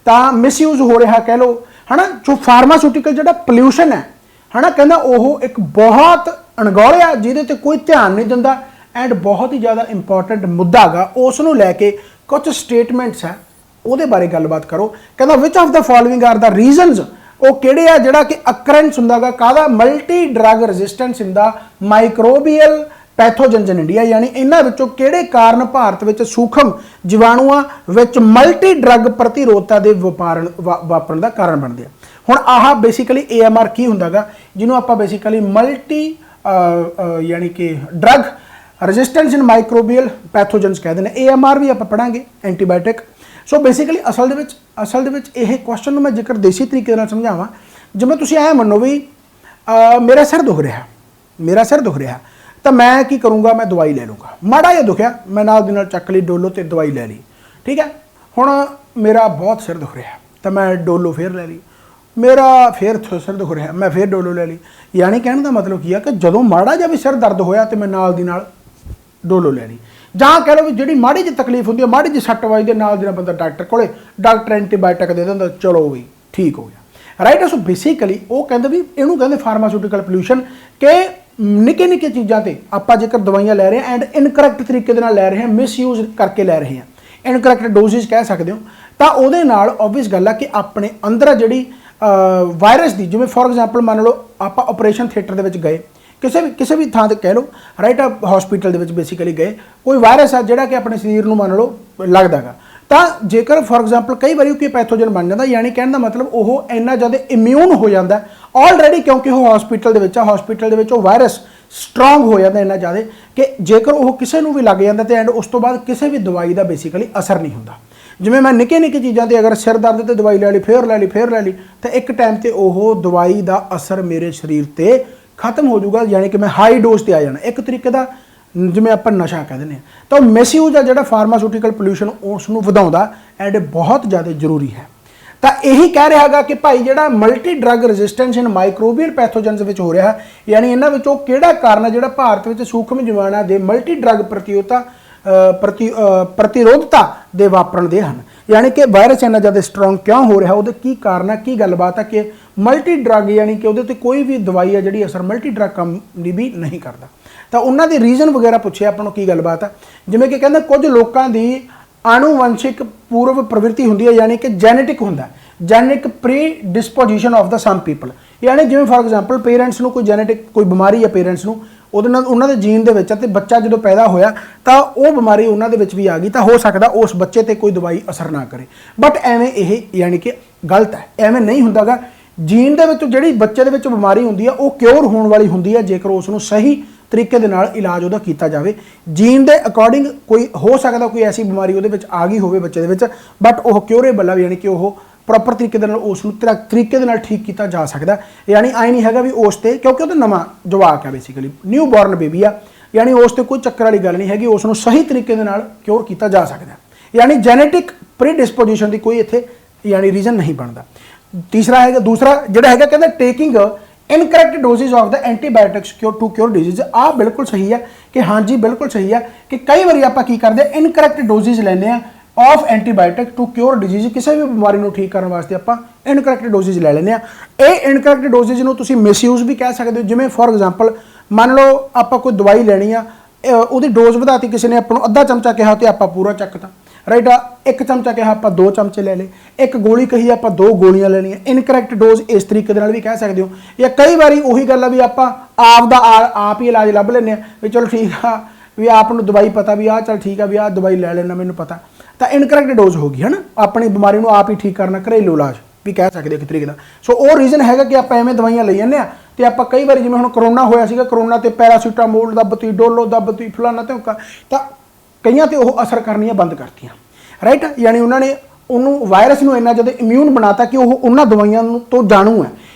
तो मिसयूज हो रहा कह लो है ना। जो फार्मास्यूटिकल जो पोल्यूशन है ना कहना वो एक बहुत अणगौलिया जिहदे कोई ध्यान नहीं दिंदा एंड बहुत ही ज़्यादा इंपॉर्टेंट मुद्दा गा, उसनों लैके कुछ स्टेटमेंट्स है वो बारे गलबात करो। कहना which of the following are the reasons, वो किहड़े आ जिहड़ा कि अकरेंस हुंदा गा काहदा multi drug resistance in the microbial pathogens in India. यानी इन्हां विचों किहड़े कारण भारत विच सूखम जीवाणुआं विच मल्टी ड्रग प्रतिरोधता दे वापरण दा कारण बनदे आ। हुण आह बेसिकली AMR की हुंदा गा जिन्हों आपां बेसिकली मल्टी यानी कि ड्रग रेजिस्टेंस इन माइक्रोबियल पैथोजनस कहते हैं। AMR भी आप पढ़ांगे एंटीबायोटिक। सो बेसिकली असल दे विच यह क्वेश्चन मैं जेकर देसी तरीके नाल समझावां, जिवें तुसीं ऐ मन्नो भी मेरा सिर दुख रहा तो मैं की करूँगा, मैं दवाई ले लूँगा, माड़ा जिहा दुखिया मैं नाल दी नाल चक ली डोलो तो दवाई ले ली, ठीक है। हुण मेरा बहुत सिर दुख रहा तो मैं डोलो फिर ले ली, मेरा फिर सिर दुख रहा मैं फिर डोलो ले ली। यानी कहने का मतलब की है कि जदों माड़ा जिहा भी सिर दर्द होया तो मैं नाल दी नाल डोलो ले ली। जां कह लो भी जिहड़ी माड़ी जी तकलीफ हुंदी है, माड़ी जी सट वजदी नाल दी नाल बंदा डॉक्टर कोले, डॉक्टर एंटीबायोटिक दे दिंदा, चलो भी ठीक हो गया, राइट। सो बेसिकली वो कहते भी इहनूं कहंदे फार्मास्यूटिकल पोल्यूशन के निक्के निक्के चीज़ों से आपां जेकर दवाइयां लै रहे हैं एंड इनकरैक्ट तरीके दे नाल लै रहे हैं, मिसयूज करके लै रहे हैं, इनकरैक्ट डोजेज कह सकते हो, तो ਉਹਦੇ ਨਾਲ ऑबवियस गल है कि अपने अंदर जिहड़ी वायरस की जिवें फॉर एग्जाम्पल मान लो आप ऑपरेशन थिएटर के गए किसी भी थां ते कह लो, राइट, हॉस्पिटल के बेसिकली गए, कोई वायरस है जिहड़ा कि अपने शरीर में मान लो लगदा गा, तो जेकर फॉर एग्जाम्पल कई बार कोई पैथोजन बन जाता, यानी कहने का मतलब वो इन्ना ज़्यादा इम्यून हो जाता ऑलरेडी क्योंकि वो हॉस्पिटल के वायरस स्ट्रोंग हो जाता इन्ना ज़्यादा कि जेकर वो किसी भी लग जाता तो एंड उस तो बाद किसी भी दवाई का बेसिकली असर नहीं होता। जिवें मैं निक्के निक्के चीज़ों से अगर सिर दर्द तो दवाई लै ली फिर लै ली तो एक टाइम पर वो दवाई का असर मेरे शरीर पर खत्म हो जाऊगा, यानी कि मैं हाई डोज पर आ जाना, एक तरीके का जिवें आपां नशा कह दिंदे आ। तो मिसयूज आ जिहड़ा फार्मास्यूटिकल पोल्यूशन उसनूं वधाउंदा एंड बहुत ज़्यादा जरूरी है। तो यही कह रहा है कि भाई जिहड़ा multi drug resistance in microbial pathogens विच हो रहा है, यानी इन्हां विचों किहड़ा कारण है जिहड़ा भारत विच सूखम जीवाणुआं दे मल्टी ड्रग प्रतिरोधता दे वापरण दे हन। यानी कि वायरस इन्ना ज़्यादा स्ट्रोंग क्यों हो रहा है, उहदे की कारण है, की गलबात है कि मल्टी ड्रग यानी कि उहदे ते कोई भी दवाई है जिहड़ी असर मल्टी ड्रग कंपनी भी नहीं करता। तो उन्होंने रीजन वगैरह पूछे अपन की गलबात है, जिमें कि कहते कुछ लोगों की आनुवंशिक पूर्व प्रवृत्ति होंगी है, यानी कि जैनेटिक होंगे, genetic predisposition of the some people, यानी जिमें फॉर एग्जाम्पल पेरेंट्स को कोई जैनेटिक कोई बीमारी है पेरेंट्स को उन्होंने जीन के बच्चा जो पैदा होया तो वह बीमारी उन्होंने भी आ गई, तो हो सकता उस बच्चे पर कोई दवाई असर ना करे। बट एवें यह यानी कि गलत है, एवें नहीं होंदा। जीन के जी बच्चे के बीमारी होंगी है वो क्योर होने वाली होंगी है जेकर उसनों सही ਤਰੀਕੇ ਦੇ ਨਾਲ ਇਲਾਜ ਉਹਦਾ ਕੀਤਾ ਜਾਵੇ। ਜੀਨ ਦੇ ਅਕੋਰਡਿੰਗ ਕੋਈ ਹੋ ਸਕਦਾ ਕੋਈ ਐਸੀ ਬਿਮਾਰੀ ਉਹਦੇ ਵਿੱਚ ਆ ਗਈ ਹੋਵੇ ਬੱਚੇ ਦੇ ਵਿੱਚ, ਬਟ ਉਹ ਕਿਉਰੇਬਲ ਆ, ਯਾਨੀ ਕਿ ਉਹ ਪ੍ਰੋਪਰ ਤਰੀਕੇ ਦੇ ਨਾਲ ਉਸ ਨੂੰ ਤਰੀਕੇ ਦੇ ਨਾਲ ਠੀਕ ਕੀਤਾ ਜਾ ਸਕਦਾ। ਯਾਨੀ ਆਈ ਨਹੀਂ ਹੈਗਾ ਵੀ ਉਸ ਤੇ, ਕਿਉਂਕਿ ਉਹ ਤਾਂ ਨਵਾਂ ਜਵਾਕ ਹੈ, ਬੇਸਿਕਲੀ ਨਿਊ ਬੋਰਨ ਬੇਬੀ ਆ, ਯਾਨੀ ਉਸ ਤੇ ਕੋਈ ਚੱਕਰ ਵਾਲੀ ਗੱਲ ਨਹੀਂ ਹੈਗੀ, ਉਸ ਨੂੰ ਸਹੀ ਤਰੀਕੇ ਦੇ ਨਾਲ ਕਿਉਰ ਕੀਤਾ ਜਾ ਸਕਦਾ। ਯਾਨੀ ਜੈਨੇਟਿਕ ਪ੍ਰੀਡਿਸਪੋਜੀਸ਼ਨ ਦੀ ਕੋਈ ਇੱਥੇ ਯਾਨੀ ਰੀਜ਼ਨ ਨਹੀਂ ਬਣਦਾ। ਤੀਸਰਾ ਹੈਗਾ, ਦੂਸਰਾ ਜਿਹੜਾ ਹੈਗਾ ਕਹਿੰਦਾ taking incorrect doses of the antibiotics to cure disease. ਆ ਬਿਲਕੁਲ ਸਹੀ ਹੈ ਕਿ ਹਾਂਜੀ ਬਿਲਕੁਲ ਸਹੀ ਹੈ ਕਿ ਕਈ ਵਾਰੀ ਆਪਾਂ ਕੀ ਕਰਦੇ ਹਾਂ, ਇਨਕਰੈਕਟ ਡੋਜ਼ਿਸ ਲੈਂਦੇ ਆ of antibiotic to cure disease. ਕਿਸੇ ਵੀ ਬਿਮਾਰੀ ਨੂੰ ਠੀਕ ਕਰਨ ਵਾਸਤੇ ਆਪਾਂ ਇਨਕਰੈਕਟ ਡੋਜ਼ਿਸ ਲੈ ਲੈਂਦੇ ਆ। ਇਹ ਇਨਕਰੈਕਟ ਡੋਜ਼ਿਸ ਨੂੰ ਤੁਸੀਂ ਮਿਸਯੂਜ਼ ਵੀ ਕਹਿ ਸਕਦੇ ਹੋ। ਜਿਵੇਂ ਫੋਰ ਐਗਜ਼ਾਮਪਲ ਮੰਨ ਲਓ ਆਪਾਂ ਕੋਈ ਦਵਾਈ ਲੈਣੀ ਆ, ਉਹਦੀ ਡੋਜ਼ ਵਧਾਤੀ, ਕਿਸੇ ਨੇ ਆਪਾਂ ਨੂੰ ਅੱਧਾ ਚਮਚਾ ਕਿਹਾ ਤੇ ਆਪਾਂ ਪੂਰਾ ਚੱਕਤਾ, ਰਾਈਟ ਆ। ਇੱਕ ਚਮਚਾ ਕਿਹਾ ਆਪਾਂ 2 ਚਮਚੇ ਲੈ ਲਏ, ਇੱਕ ਗੋਲੀ ਕਹੀ ਆਪਾਂ 2 ਗੋਲੀਆਂ ਲੈਣੀਆਂ। ਇਨਕਰੈਕਟ ਡੋਜ਼ ਇਸ ਤਰੀਕੇ ਦੇ ਨਾਲ ਵੀ ਕਹਿ ਸਕਦੇ ਹੋ। ਜਾਂ ਕਈ ਵਾਰੀ ਉਹੀ ਗੱਲ ਆ ਵੀ ਆਪਾਂ ਆਪ ਹੀ ਇਲਾਜ ਲੱਭ ਲੈਂਦੇ ਆ ਵੀ ਚਲੋ ਠੀਕ ਆ, ਵੀ ਆਪ ਨੂੰ ਦਵਾਈ ਪਤਾ ਵੀ ਆਹ ਚੱਲ ਠੀਕ ਆ ਵੀ ਆਹ ਦਵਾਈ ਲੈ ਲੈਣਾ ਮੈਨੂੰ ਪਤਾ, ਤਾਂ ਇਨਕਰੈਕਟ ਡੋਜ਼ ਹੋ ਗਈ ਹੈ ਨਾ। ਆਪਣੀ ਬਿਮਾਰੀ ਨੂੰ ਆਪ ਹੀ ਠੀਕ ਕਰਨਾ, ਘਰੇਲੂ ਇਲਾਜ ਵੀ ਕਹਿ ਸਕਦੇ ਇੱਕ ਤਰੀਕੇ ਦਾ। ਸੋ ਉਹ ਰੀਜ਼ਨ ਹੈਗਾ ਕਿ ਆਪਾਂ ਐਵੇਂ ਦਵਾਈਆਂ ਲਈ ਜਾਂਦੇ ਆ ਤੇ ਆਪਾਂ ਕਈ ਵਾਰੀ ਜਿਵੇਂ ਹੁਣ ਕਰੋਨਾ ਹੋਇਆ ਸੀਗਾ, ਕਰੋਨਾ ਤੇ ਪੈਰਾਸੀਟਾਮੋਲ ਦੱਬਤੀ, ਡੋਲੋ ਦੱਬਤੀ, ਫਲਾਣਾ ਧਮਕਾ, ਤਾਂ ਕਈਆਂ ਤੇ ਉਹ ਅਸਰ ਕਰਨੀਆਂ ਬੰਦ ਕਰਤੀਆਂ, ਰਾਈਟ। ਯਾਨੀ ਉਹਨਾਂ ਨੇ ਉਹਨੂੰ ਵਾਇਰਸ ਨੂੰ ਇੰਨਾ ਜ਼ਿਆਦਾ ਇਮਿਊਨ ਬਣਾਤਾ ਕਿ ਉਹ ਉਹਨਾਂ ਦਵਾਈਆਂ ਨੂੰ ਤੋਂ ਜਾਣੂ ਹੈ।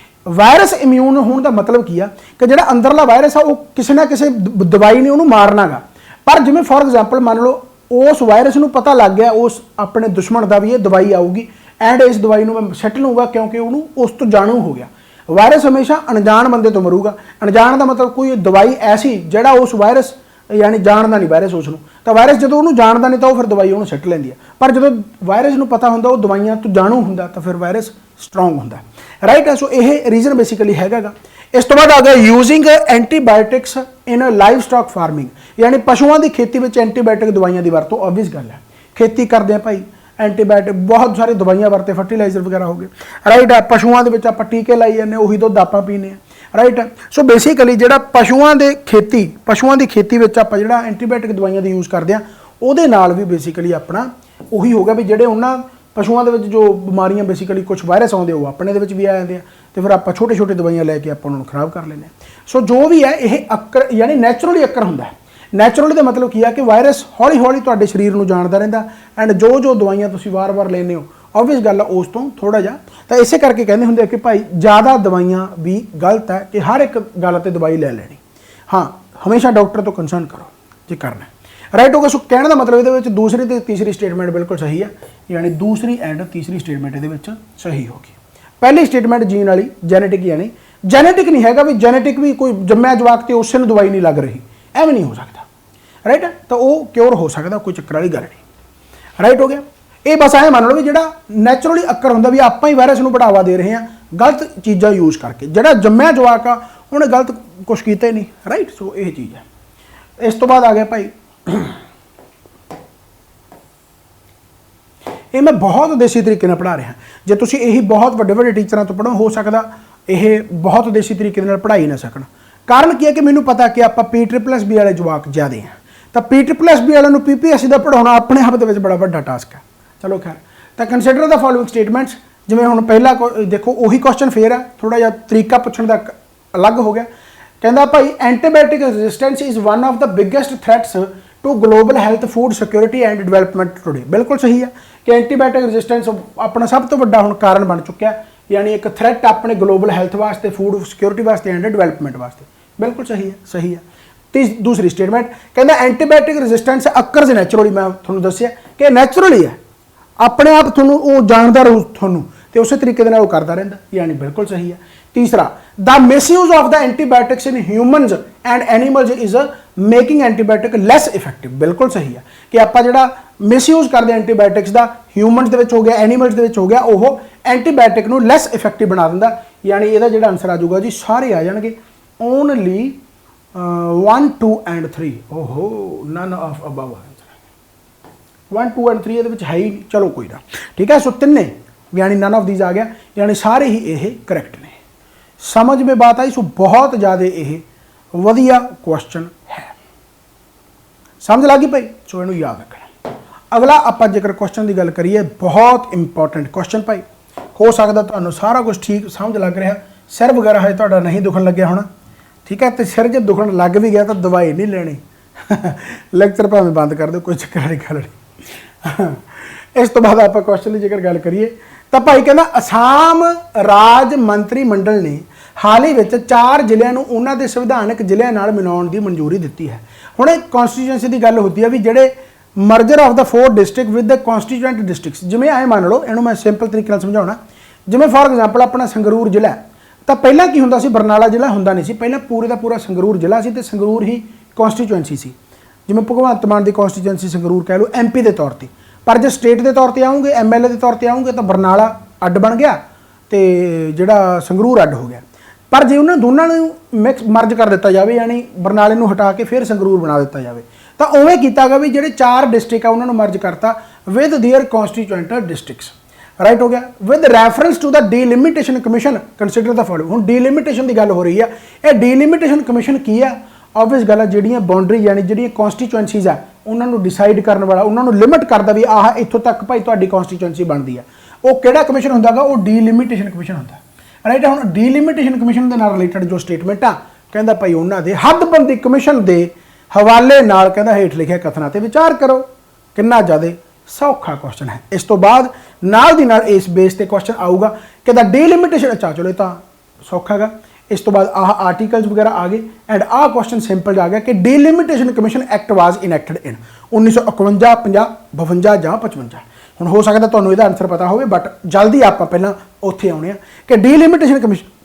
ਵਾਇਰਸ ਇਮਿਊਨ ਹੋਣ ਦਾ ਮਤਲਬ ਕੀ ਆ ਕਿ ਜਿਹੜਾ ਅੰਦਰਲਾ ਵਾਇਰਸ ਆ ਉਹ ਕਿਸੇ ਨਾ ਕਿਸੇ ਦਵਾਈ ਨੇ ਉਹਨੂੰ ਮਾਰਨਾਗਾ। ਪਰ ਜਿਵੇਂ ਫੋਰ ਐਗਜ਼ਾਮਪਲ ਮੰਨ ਲਓ ਉਸ ਵਾਇਰਸ ਨੂੰ ਪਤਾ ਲੱਗ ਗਿਆ ਉਸ ਆਪਣੇ ਦੁਸ਼ਮਣ ਦਾ ਵੀ ਇਹ ਦਵਾਈ ਆਊਗੀ ਐਂਡ ਇਸ ਦਵਾਈ ਨੂੰ ਮੈਂ ਸੱਟ ਲੂੰਗਾ, ਕਿਉਂਕਿ ਉਹਨੂੰ ਉਸ ਤੋਂ ਜਾਣੂ ਹੋ ਗਿਆ। ਵਾਇਰਸ ਹਮੇਸ਼ਾ ਅਣਜਾਣ ਬੰਦੇ ਤੋਂ ਮਰੂਗਾ। ਅਣਜਾਣ ਦਾ ਮਤਲਬ ਕੋਈ ਦਵਾਈ ਐਸੀ ਜਿਹੜਾ ਉਸ ਵਾਇਰਸ ਯਾਨੀ ਜਾਣਦਾ ਨਹੀਂ ਵਾਇਰਸ ਉਸ ਨੂੰ, ਤਾਂ ਵਾਇਰਸ ਜਦੋਂ ਉਹਨੂੰ ਜਾਣਦਾ ਨਹੀਂ ਤਾਂ ਉਹ ਫਿਰ ਦਵਾਈ ਉਹਨੂੰ ਸੱਟ ਲੈਂਦੀ ਹੈ। ਪਰ ਜਦੋਂ ਵਾਇਰਸ ਨੂੰ ਪਤਾ ਹੁੰਦਾ ਉਹ ਦਵਾਈਆਂ ਤੋਂ ਜਾਣੂ ਹੁੰਦਾ ਤਾਂ ਫਿਰ ਵਾਇਰਸ ਸਟਰੋਂਗ ਹੁੰਦਾ, ਰਾਈਟ। ਸੋ ਇਹ ਰੀਜ਼ਨ ਬੇਸਿਕਲੀ ਹੈਗਾ। ਇਸ ਤੋਂ ਬਾਅਦ ਆ ਗਿਆ ਯੂਜ਼ਿੰਗ ਐਂਟੀਬਾਇਓਟਿਕਸ ਇਨ ਲਾਈਵ ਸਟਾਕ ਫਾਰਮਿੰਗ, ਯਾਨੀ ਪਸ਼ੂਆਂ ਦੀ ਖੇਤੀ ਵਿੱਚ ਐਂਟੀਬਾਇਓਟਿਕ ਦਵਾਈਆਂ ਦੀ ਵਰਤੋਂ ਆਬਵੀਅਸ ਗੱਲ ਹੈ। ਖੇਤੀ ਕਰਦੇ ਆ ਭਾਈ, ਐਂਟੀਬਾਇਓਟਿਕ ਬਹੁਤ ਸਾਰੇ ਦਵਾਈਆਂ ਵਰਤੇ, ਫਰਟੀਲਾਈਜ਼ਰ ਵਗੈਰਾ ਹੋ ਗਏ, ਰਾਈਟ। ਪਸ਼ੂਆਂ ਦੇ ਵਿੱਚ ਆਪਾਂ ਟੀਕੇ ਲਾਈ ਜਾਂਦੇ, ਉਹੀ ਦੁੱਧ ਆਪਾਂ ਪੀਂਦੇ ਆ, ਰਾਈਟ। ਸੋ ਬੇਸਿਕਲੀ ਜਿਹੜਾ ਪਸ਼ੂਆਂ ਦੀ ਖੇਤੀ ਵਿੱਚ ਆਪਾਂ ਜਿਹੜਾ ਐਂਟੀਬਾਇਓਟਿਕ ਦਵਾਈਆਂ ਦੀ ਯੂਜ਼ ਕਰਦੇ ਆ, ਉਹਦੇ ਨਾਲ ਵੀ ਬੇਸਿਕਲੀ ਆਪਣਾ ਉਹੀ ਹੋ ਗਿਆ ਵੀ ਜਿਹੜੇ ਉਹਨਾਂ ਪਸ਼ੂਆਂ ਦੇ ਵਿੱਚ ਜੋ ਬਿਮਾਰੀਆਂ ਬੇਸਿਕਲੀ ਕੁਝ ਵਾਇਰਸ ਆਉਂਦੇ ਉਹ ਆਪਣੇ ਦੇ ਵਿੱਚ ਵੀ ਆ ਜਾਂਦੇ ਆ, ਤੇ ਫਿਰ ਆਪਾਂ ਛੋਟੇ ਦਵਾਈਆਂ ਲੈ ਕੇ ਆਪਾਂ ਉਹਨਾਂ ਨੂੰ ਖਰਾਬ ਕਰ ਲੈਂਦੇ ਆ। ਸੋ ਜੋ ਵੀ ਹੈ ਇਹ ਅੱਕਰ ਯਾਨੀ ਨੈਚੁਰਲੀ ਅੱਕਰ ਹੁੰਦਾ ਹੈ। ਨੈਚੁਰਲੀ ਦਾ ਮਤਲਬ ਕੀ ਆ ਕਿ ਵਾਇਰਸ ਹੌਲੀ ਤੁਹਾਡੇ ਸਰੀਰ ਨੂੰ ਜਾਣਦਾ ਰਹਿੰਦਾ ਐਂਡ ਜੋ ਦਵਾਈਆਂ ਤੁਸੀਂ ਵਾਰ-ਵਾਰ ਲੈਂਦੇ ਹੋ ਆਬਵੀਅਸ ਗੱਲ ਆ ਉਸ ਤੋਂ ਥੋੜਾ ਜਿਹਾ, ਤਾਂ ਇਸੇ ਕਰਕੇ ਕਹਿੰਦੇ ਹੁੰਦੇ ਆ ਕਿ ਭਾਈ ਜ਼ਿਆਦਾ ਦਵਾਈਆਂ ਵੀ ਗਲਤ ਹੈ ਕਿ ਹਰ ਇੱਕ ਗੱਲ ਤੇ ਦਵਾਈ ਲੈ ਲੈਣੀ। ਹਾਂ, ਹਮੇਸ਼ਾ ਡਾਕਟਰ ਤੋਂ ਕੰਸਰਨ ਕਰੋ ਜੇ ਕਰਨਾ, ਰਾਈਟ ਹੋ ਗਿਆ। ਸੋ ਕਹਿਣ ਦਾ ਮਤਲਬ ਇਹਦੇ ਵਿੱਚ ਦੂਸਰੀ ਤੇ ਤੀਸਰੀ ਸਟੇਟਮੈਂਟ ਬਿਲਕੁਲ ਸਹੀ ਹੈ, ਯਾਨੀ ਦੂਸਰੀ ਐਂਡ ਤੀਸਰੀ ਸਟੇਟਮੈਂਟ ਇਹਦੇ ਵਿੱਚ ਸਹੀ ਹੋ ਗਈ। ਪਹਿਲੀ ਸਟੇਟਮੈਂਟ ਜੀਨ ਵਾਲੀ ਜੈਨੇਟਿਕ, ਯਾਨੀ ਜੈਨੇਟਿਕ ਨਹੀਂ ਹੈਗਾ ਵੀ ਜੈਨੇਟਿਕ ਵੀ ਕੋਈ ਜੰਮਿਆ ਜਵਾਕ ਤੇ ਉਸੇ ਨੂੰ ਦਵਾਈ ਨਹੀਂ ਲੱਗ ਰਹੀ, ਐਵੇਂ ਨਹੀਂ ਹੋ ਸਕਦਾ, ਰਾਈਟ। ਤਾਂ ਉਹ ਕਿਉਰ ਹੋ ਸਕਦਾ, ਕੋਈ ਚੱਕਰ ਵਾਲੀ ਗੱਲ ਨਹੀਂ, ਰਾਈਟ ਹੋ ਗਿਆ। ਇਹ ਬਸ ਐਂ ਮੰਨ ਲਓ ਵੀ ਜਿਹੜਾ ਨੈਚੁਰਲੀ ਅੱਕਰ ਹੁੰਦਾ ਵੀ ਆਪਾਂ ਹੀ ਵਾਇਰਸ ਨੂੰ ਬੜਾਵਾ ਦੇ ਰਹੇ ਹਾਂ ਗਲਤ ਚੀਜ਼ਾਂ ਯੂਜ਼ ਕਰਕੇ। ਜਿਹੜਾ ਜੰਮਿਆ ਜਵਾਕ ਆ ਉਹਨੇ ਗਲਤ ਕੁਛ ਕੀਤਾ ਹੀ ਨਹੀਂ, ਰਾਈਟ। ਸੋ ਇਹ ਚੀਜ਼ ਹੈ। ਇਸ ਤੋਂ ਬਾਅਦ ਆ ਗਿਆ ਭਾਈ, ਇਹ ਮੈਂ ਬਹੁਤ ਦੇਸੀ ਤਰੀਕੇ ਨਾਲ ਪੜ੍ਹਾ ਰਿਹਾ। ਜੇ ਤੁਸੀਂ ਇਹੀ ਬਹੁਤ ਵੱਡੇ ਟੀਚਰਾਂ ਤੋਂ ਪੜ੍ਹੋ, ਹੋ ਸਕਦਾ ਇਹ ਬਹੁਤ ਦੇਸੀ ਤਰੀਕੇ ਨਾਲ ਪੜ੍ਹਾਈ ਨਾ ਸਕਣ। ਕਾਰਨ ਕੀ ਹੈ ਕਿ ਮੈਨੂੰ ਪਤਾ ਕਿ ਆਪਾਂ PSSB ਵਾਲੇ ਜਵਾਕ ਜ਼ਿਆਦੇ ਆ, ਤਾਂ PSSB ਵਾਲਿਆਂ ਨੂੰ PPSC ਦਾ ਪੜ੍ਹਾਉਣਾ ਆਪਣੇ ਆਪ ਦੇ ਵਿੱਚ ਬੜਾ ਵੱਡਾ ਟਾਸਕ ਹੈ। ਚਲੋ ਖੈਰ, ਤਾਂ ਕੰਸੀਡਰ ਦਾ ਫੋਲੋਇੰਗ ਸਟੇਟਮੈਂਟਸ। ਜਿਵੇਂ ਹੁਣ ਪਹਿਲਾ ਦੇਖੋ ਉਹੀ ਕੁਐਸਚਨ ਫੇਰ ਹੈ, ਥੋੜਾ ਜਿਹਾ ਤਰੀਕਾ ਪੁੱਛਣ ਦਾ ਅਲੱਗ ਹੋ ਗਿਆ। ਕਹਿੰਦਾ ਭਾਈ antibiotic resistance is one of the biggest threats to global health, food security and development today. ਬਿਲਕੁਲ ਸਹੀ ਹੈ ਕਿ ਐਂਟੀਬਾਇਓਟਿਕ ਰੈਜ਼ਿਸਟੈਂਸ ਆਪਣਾ ਸਭ ਤੋਂ ਵੱਡਾ ਹੁਣ ਕਾਰਨ ਬਣ ਚੁੱਕਿਆ, ਯਾਨੀ ਇੱਕ ਥ੍ਰੈਟ ਆਪਣੇ ਗਲੋਬਲ ਹੈਲਥ ਵਾਸਤੇ, ਫੂਡ ਸਿਕਿਉਰਿਟੀ ਵਾਸਤੇ ਐਂਡ ਡਿਵੈਲਪਮੈਂਟ ਵਾਸਤੇ। ਬਿਲਕੁਲ ਸਹੀ ਹੈ, ਸਹੀ ਹੈ। ਦੂਸਰੀ ਸਟੇਟਮੈਂਟ ਕਹਿੰਦਾ ਐਂਟੀਬਾਇਓਟਿਕ ਰੈਜ਼ਿਸਟੈਂਸ ਅਕਰਸ ਨੈਚੁਰਲੀ। ਮੈਂ ਤੁਹਾਨੂੰ ਦੱਸਿਆ ਕਿ ਨੈਚੁਰਲੀ ਹੈ, ਆਪਣੇ ਆਪ ਤੁਹਾਨੂੰ ਉਹ ਜਾਣਦਾ ਰਹੂ ਤੁਹਾਨੂੰ, ਤੇ ਉਸੇ ਤਰੀਕੇ ਦੇ ਨਾਲ ਉਹ ਕਰਦਾ ਰਹਿੰਦਾ, ਯਾਨੀ ਬਿਲਕੁਲ ਸਹੀ ਹੈ। ਤੀਸਰਾ, the misuse of the antibiotics in humans and animals is making antibiotic less effective. ਬਿਲਕੁਲ ਸਹੀ ਹੈ ਕਿ ਆਪਾਂ ਜਿਹੜਾ ਮਿਸਯੂਜ਼ ਕਰਦੇ ਐਂਟੀਬਾਇਓਟਿਕਸ ਦਾ ਹਿਊਮਨਸ ਦੇ ਵਿੱਚ ਹੋ ਗਿਆ, ਐਨੀਮਲਸ ਦੇ ਵਿੱਚ ਹੋ ਗਿਆ, ਉਹ ਐਂਟੀਬਾਇਓਟਿਕ ਨੂੰ ਲੈਸ ਇਫੈਕਟਿਵ ਬਣਾ ਦਿੰਦਾ। ਯਾਨੀ ਇਹਦਾ ਜਿਹੜਾ ਆਨਸਰ ਆ ਜਾਊਗਾ ਜੀ, ਸਾਰੇ ਆ ਜਾਣਗੇ ਓਨਲੀ 1, 2 ਐਂਡ 3। ਓਹੋ, ਨਨ ਆਫ ਅਬਵ। 1, 2 ਐਂਡ 3 ਇਹਦੇ ਵਿੱਚ ਹੈ ਹੀ ਨਹੀਂ। ਚਲੋ ਕੋਈ ਨਾ, ਠੀਕ ਹੈ। ਸੋ ਤਿੰਨੇ यानी नन ऑफ दीज आ गया, यानी सारे ही ये करैक्ट ने। समझ में बात आई। सो बहुत ज़्यादा ये वधिया क्वेश्चन है, समझ लगी भाई। सो इनू याद रखना। अगला आप जेकर क्वेश्चन की गल करिए, बहुत इंपॉर्टेंट क्वेश्चन भाई। हो सकता तुहानू सारा कुछ ठीक समझ लग रहा, सिर वगैरह है तुहाडा नहीं दुखन लग्या होना, ठीक है। तो सिर जो दुखन लग भी गया तो दवाई नहीं लेनी लैक्चर भावें बंद कर दो, कोई चक्कर वाली गल नहीं। इस तो बाद आप क्वेश्चन की जेकर गल करिए तो भाई कहना आसाम राज मंत्री मंडल ने हाल ही में 4 ਜ਼ਿਲ੍ਹਿਆਂ ਨੂੰ ਉਹਨਾਂ ਦੇ ਸੰਵਿਧਾਨਕ ਜ਼ਿਲ੍ਹਿਆਂ ਨਾਲ ਮਿਲਾਉਣ ਦੀ ਮਨਜ਼ੂਰੀ ਦਿੱਤੀ ਹੈ। ਹੁਣ ਇਹ ਕਨਸਟੀਟਿਊਐਂਸੀ ਦੀ ਗੱਲ ਹੁੰਦੀ ਹੈ ਵੀ ਜਿਹੜੇ merger of the 4 district with the constituent districts, ਜਿਵੇਂ ਐ ਮੰਨ ਲਓ, ਇਹਨੂੰ ਮੈਂ ਸਿੰਪਲ ਤਰੀਕੇ ਨਾਲ ਸਮਝਾਉਣਾ। ਜਿਵੇਂ ਫॉर ਐਗਜ਼ਾਮਪਲ ਆਪਣਾ ਸੰਗਰੂਰ ਜ਼ਿਲ੍ਹਾ ਤਾਂ ਪਹਿਲਾਂ ਕੀ ਹੁੰਦਾ ਸੀ, ਬਰਨਾਲਾ ਜ਼ਿਲ੍ਹਾ ਹੁੰਦਾ ਨਹੀਂ ਸੀ, ਪਹਿਲਾਂ ਪੂਰੇ ਦਾ ਪੂਰਾ ਸੰਗਰੂਰ ਜ਼ਿਲ੍ਹਾ ਸੀ ਤੇ ਸੰਗਰੂਰ ਹੀ ਕਨਸਟੀਟਿਊਐਂਸੀ ਸੀ। ਜਿਵੇਂ ਭਗਵੰਤ ਮਾਨ ਦੀ ਕਨਸਟੀਟਿਊਐਂਸੀ ਸੰਗਰੂਰ ਕਹਿ ਲਓ MP ਦੇ ਤੌਰ ਤੇ, ਪਰ ਜੇ ਸਟੇਟ ਦੇ ਤੌਰ ਤੇ ਆਉਂਗੇ, MLA ਦੇ ਤੌਰ ਤੇ ਆਉਂਗੇ ਤਾਂ ਬਰਨਾਲਾ ਅੱਡ ਬਣ ਗਿਆ ਤੇ ਜਿਹੜਾ ਸੰਗਰੂਰ ਅੱਡ ਹੋ ਗਿਆ। पर जे उन्होंने दोनों मिक्स मर्ज कर दिता जाए, यानी बरनाले को हटा के फिर संगरूर बना दिता जाए, तो उवें किया गया भी जो 4 डिस्ट्रिक्ट है उन्होंने मर्ज करता with their constituent districts, right हो गया। With reference to the delimitation commission consider the following. हुण डीलिमिटेशन की गल हो रही है, ये डीलिमिटेशन कमीशन की है, ऑबवियस गल है जिहड़ियां बाउंड्री यानी जिहड़ियां कॉन्स्टिट्यूएंसीज है उन्होंने डिसाइड करने वाला, उन्होंने लिमिट करता भी आह इत्थों तक भाई तुहाडी कॉन्स्टिट्यूएंसी बनती है। वो किहड़ा कमीशन हुंदा गा, वो डीलिमिटेशन कमीशन हुंदा, राइट। हम डीलिमिटेशन कमीशन के नाल रिलेटेड जो स्टेटमेंट आ कहता भाई उन्होंने हदबंदी कमीशन के हवाले नाल कहता हेठ लिखे कथना ते विचार करो। कितना ज़्यादा सौखा क्वेश्चन है। इस तो बाद नाल दी नाल इस बेस ते क्वेश्चन आऊगा कहता डीलिमिटेशन, अच्छा चलो तो सौखा गा। इस तो बाद आह आर्टिकल्स वगैरह आ गए एंड आह क्वेश्चन सिंपल आ गया कि delimitation commission act was enacted इन 1951, 50, 52 ਜਾਂ 55। ਹੁਣ ਹੋ ਸਕਦਾ ਤੁਹਾਨੂੰ ਇਹਦਾ ਆਨਸਰ ਪਤਾ ਹੋਵੇ, ਬਟ ਜਲਦੀ ਆਪਾਂ ਪਹਿਲਾਂ ਉੱਥੇ ਆਉਣੇ ਆ ਕਿ ਡੀਲਿਮਿਟੇਸ਼ਨ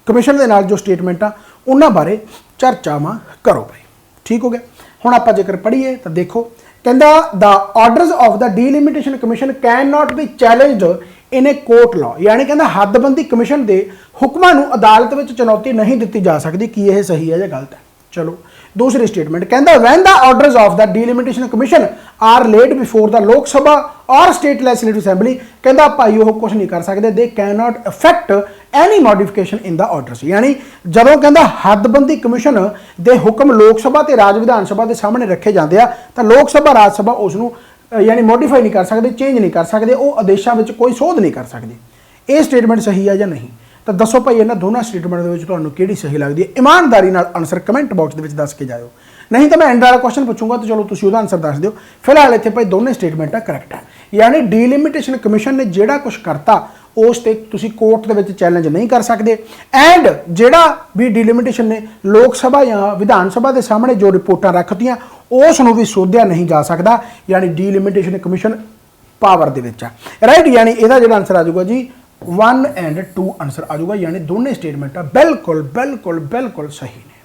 ਕਮਿਸ਼ਨ ਦੇ ਨਾਲ ਜੋ ਸਟੇਟਮੈਂਟ ਆ ਉਹਨਾਂ ਬਾਰੇ ਚਰਚਾਵਾਂ ਕਰੋ ਭਾਈ। ਠੀਕ ਹੋ ਗਿਆ। ਹੁਣ ਆਪਾਂ ਜੇਕਰ ਪੜ੍ਹੀਏ ਤਾਂ ਦੇਖੋ ਕਹਿੰਦਾ the orders of the delimitation commission can not be challenged in a court law, यानी ਕਹਿੰਦਾ ਹੱਦਬੰਦੀ ਕਮਿਸ਼ਨ ਦੇ ਹੁਕਮਾਂ ਨੂੰ ਅਦਾਲਤ ਵਿੱਚ ਚੁਣੌਤੀ ਨਹੀਂ ਦਿੱਤੀ ਜਾ ਸਕਦੀ। ਕੀ ਇਹ ਸਹੀ ਹੈ ਜਾਂ ਗਲਤ ਹੈ? चलो दूसरी स्टेटमेंट कहता when the orders of the delimitation commission are laid before the Lok Sabha और स्टेट लैजिस्लेटिव असैंबली, कहता भाई वो कुछ नहीं कर सकते, they can not affect any modification in the orders. यानी जदों कहता हदबंदी कमीशन दे हुक्म लोक सभा ते राज विधान सभा के सामने रखे जाते हैं तो लोक सभा राज सभा उसनूं यानी मॉडिफाई नहीं कर सकते, चेंज नहीं कर सकते, वो आदेशों में कोई सोध नहीं कर सकते। ये स्टेटमेंट सही है या नहीं? तो दसो भाई इन्होंने दोनों स्टेटमेंट कि सही लगती है। ईमानदारी आंसर कमेंट बॉक्स के दस के जाओ, नहीं तो मैं एंड वाला क्वेश्चन पूछूंगा तो चलो तुम आंसर दस दो। फिलहाल इतने भाई दोनों स्टेटमेंट करैक्ट है, यानी डीलिमिटेशन कमीशन ने जोड़ा कुछ करता उस ते तुसी कोर्ट के चैलेंज नहीं कर सकते एंड जोड़ा भी डीलिमिटेशन ने लोक सभा या विधान सभा के सामने जो रिपोर्टां रखतियां उसनूं भी सोधिया नहीं जा सकता, यानी डीलिमिटेशन कमीशन पावर दे विच आ, राइट। यानी इहदा जिहड़ा आंसर आ जाऊगा जी 1 एंड 2 आंसर आ जाऊगा, यानी दोनों स्टेटमेंट बिल्कुल बिल्कुल बिल्कुल सही ने।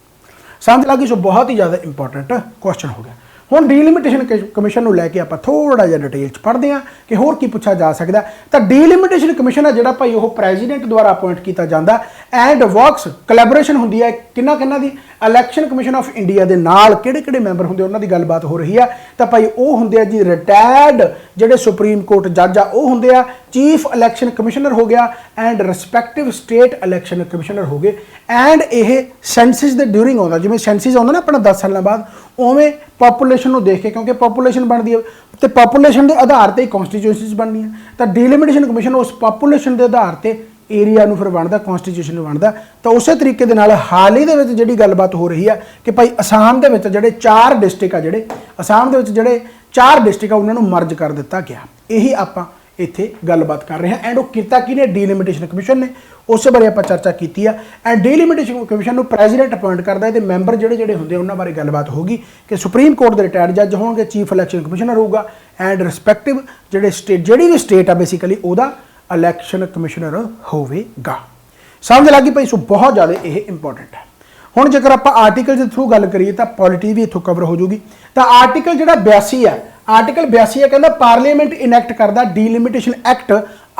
समझ लगी? सो बहुत ही ज़्यादा इंपॉर्टेंट क्वेश्चन हो गया। हुण डीलिमिटेशन कमीशन को लैके आप थोड़ा जिहा डिटेल पढ़ते हैं कि होर की पूछा जा सकता। तो डीलिमिटेशन कमीशन है जिहड़ा भाई वो प्रेजिडेंट द्वारा अपॉइंट किया जाता एंड वर्क्स कोलैबोरेशन होंदी है किन्ना किन्ना दी इलैक्शन कमीशन ऑफ इंडिया के नाल किहड़े मैंबर होंदे उन्हां दी गलबात हो रही है। तो भाई वो होंदे जी रिटायर्ड जिहड़े सुप्रीम कोर्ट जज आ वो होंदे आ, चीफ इलैक्शन कमिश्नर हो गया एंड रिस्पैक्टिव स्टेट इलैक्शन कमिश्नर हो गए एंड यह सेंसिस के ड्यूरिंग आता, जिवें सेंसिस आता ना अपना 10 साल बाद, उवें पॉपूलेशन को देख के, क्योंकि पॉपूलेशन बनती है तो पॉपूलेशन के आधार पर ही कॉन्स्टिट्यूएंसीज बननी है। तो डीलिमिटेशन कमीशन उस पॉपूलेशन के आधार पर एरिया फिर बनता, कॉन्स्टिट्यूशन बनता। तो उस तरीके के नाल हाल ही दे जी गलबात हो रही है कि भाई आसाम के जोड़े 4 डिस्ट्रिक्ट आ, जोड़े आसाम के जोड़े 4 डिस्ट्रिक्ट आ उन्होंने मर्ज कर दिता गया। यही आप इत्थे गलबात कर रहे हैं एंड वो किया कि डीलिमिटेशन कमीशन ने उस बारे आप चर्चा की है एंड डीलिमिटेशन कमीशन को प्रेजिडेंट अपॉइंट करता है तो मैंबर जोड़े होंगे उन्होंने बारे गलबात होगी कि सुप्रीम कोर्ट के रिटायर्ड जज होंगे, चीफ इलैक्शन कमिश्नर होगा एंड रिस्पैक्टिव जोड़े स्टेट जी भी स्टेट आ बेसिकली वह इलैक्शन कमिश्नर होगा। समझ लगी भाई? सो बहुत ज़्यादा ये इंपॉर्टेंट है। हुण जेकर आप आर्टिकल के थ्रू गल करिए तो पॉलिटी भी इतों कवर हो जूगी। तो आर्टिकल जो 82 है, आर्टिकल 82 है कहता पार्लीमेंट इनैक्ट करता delimitation act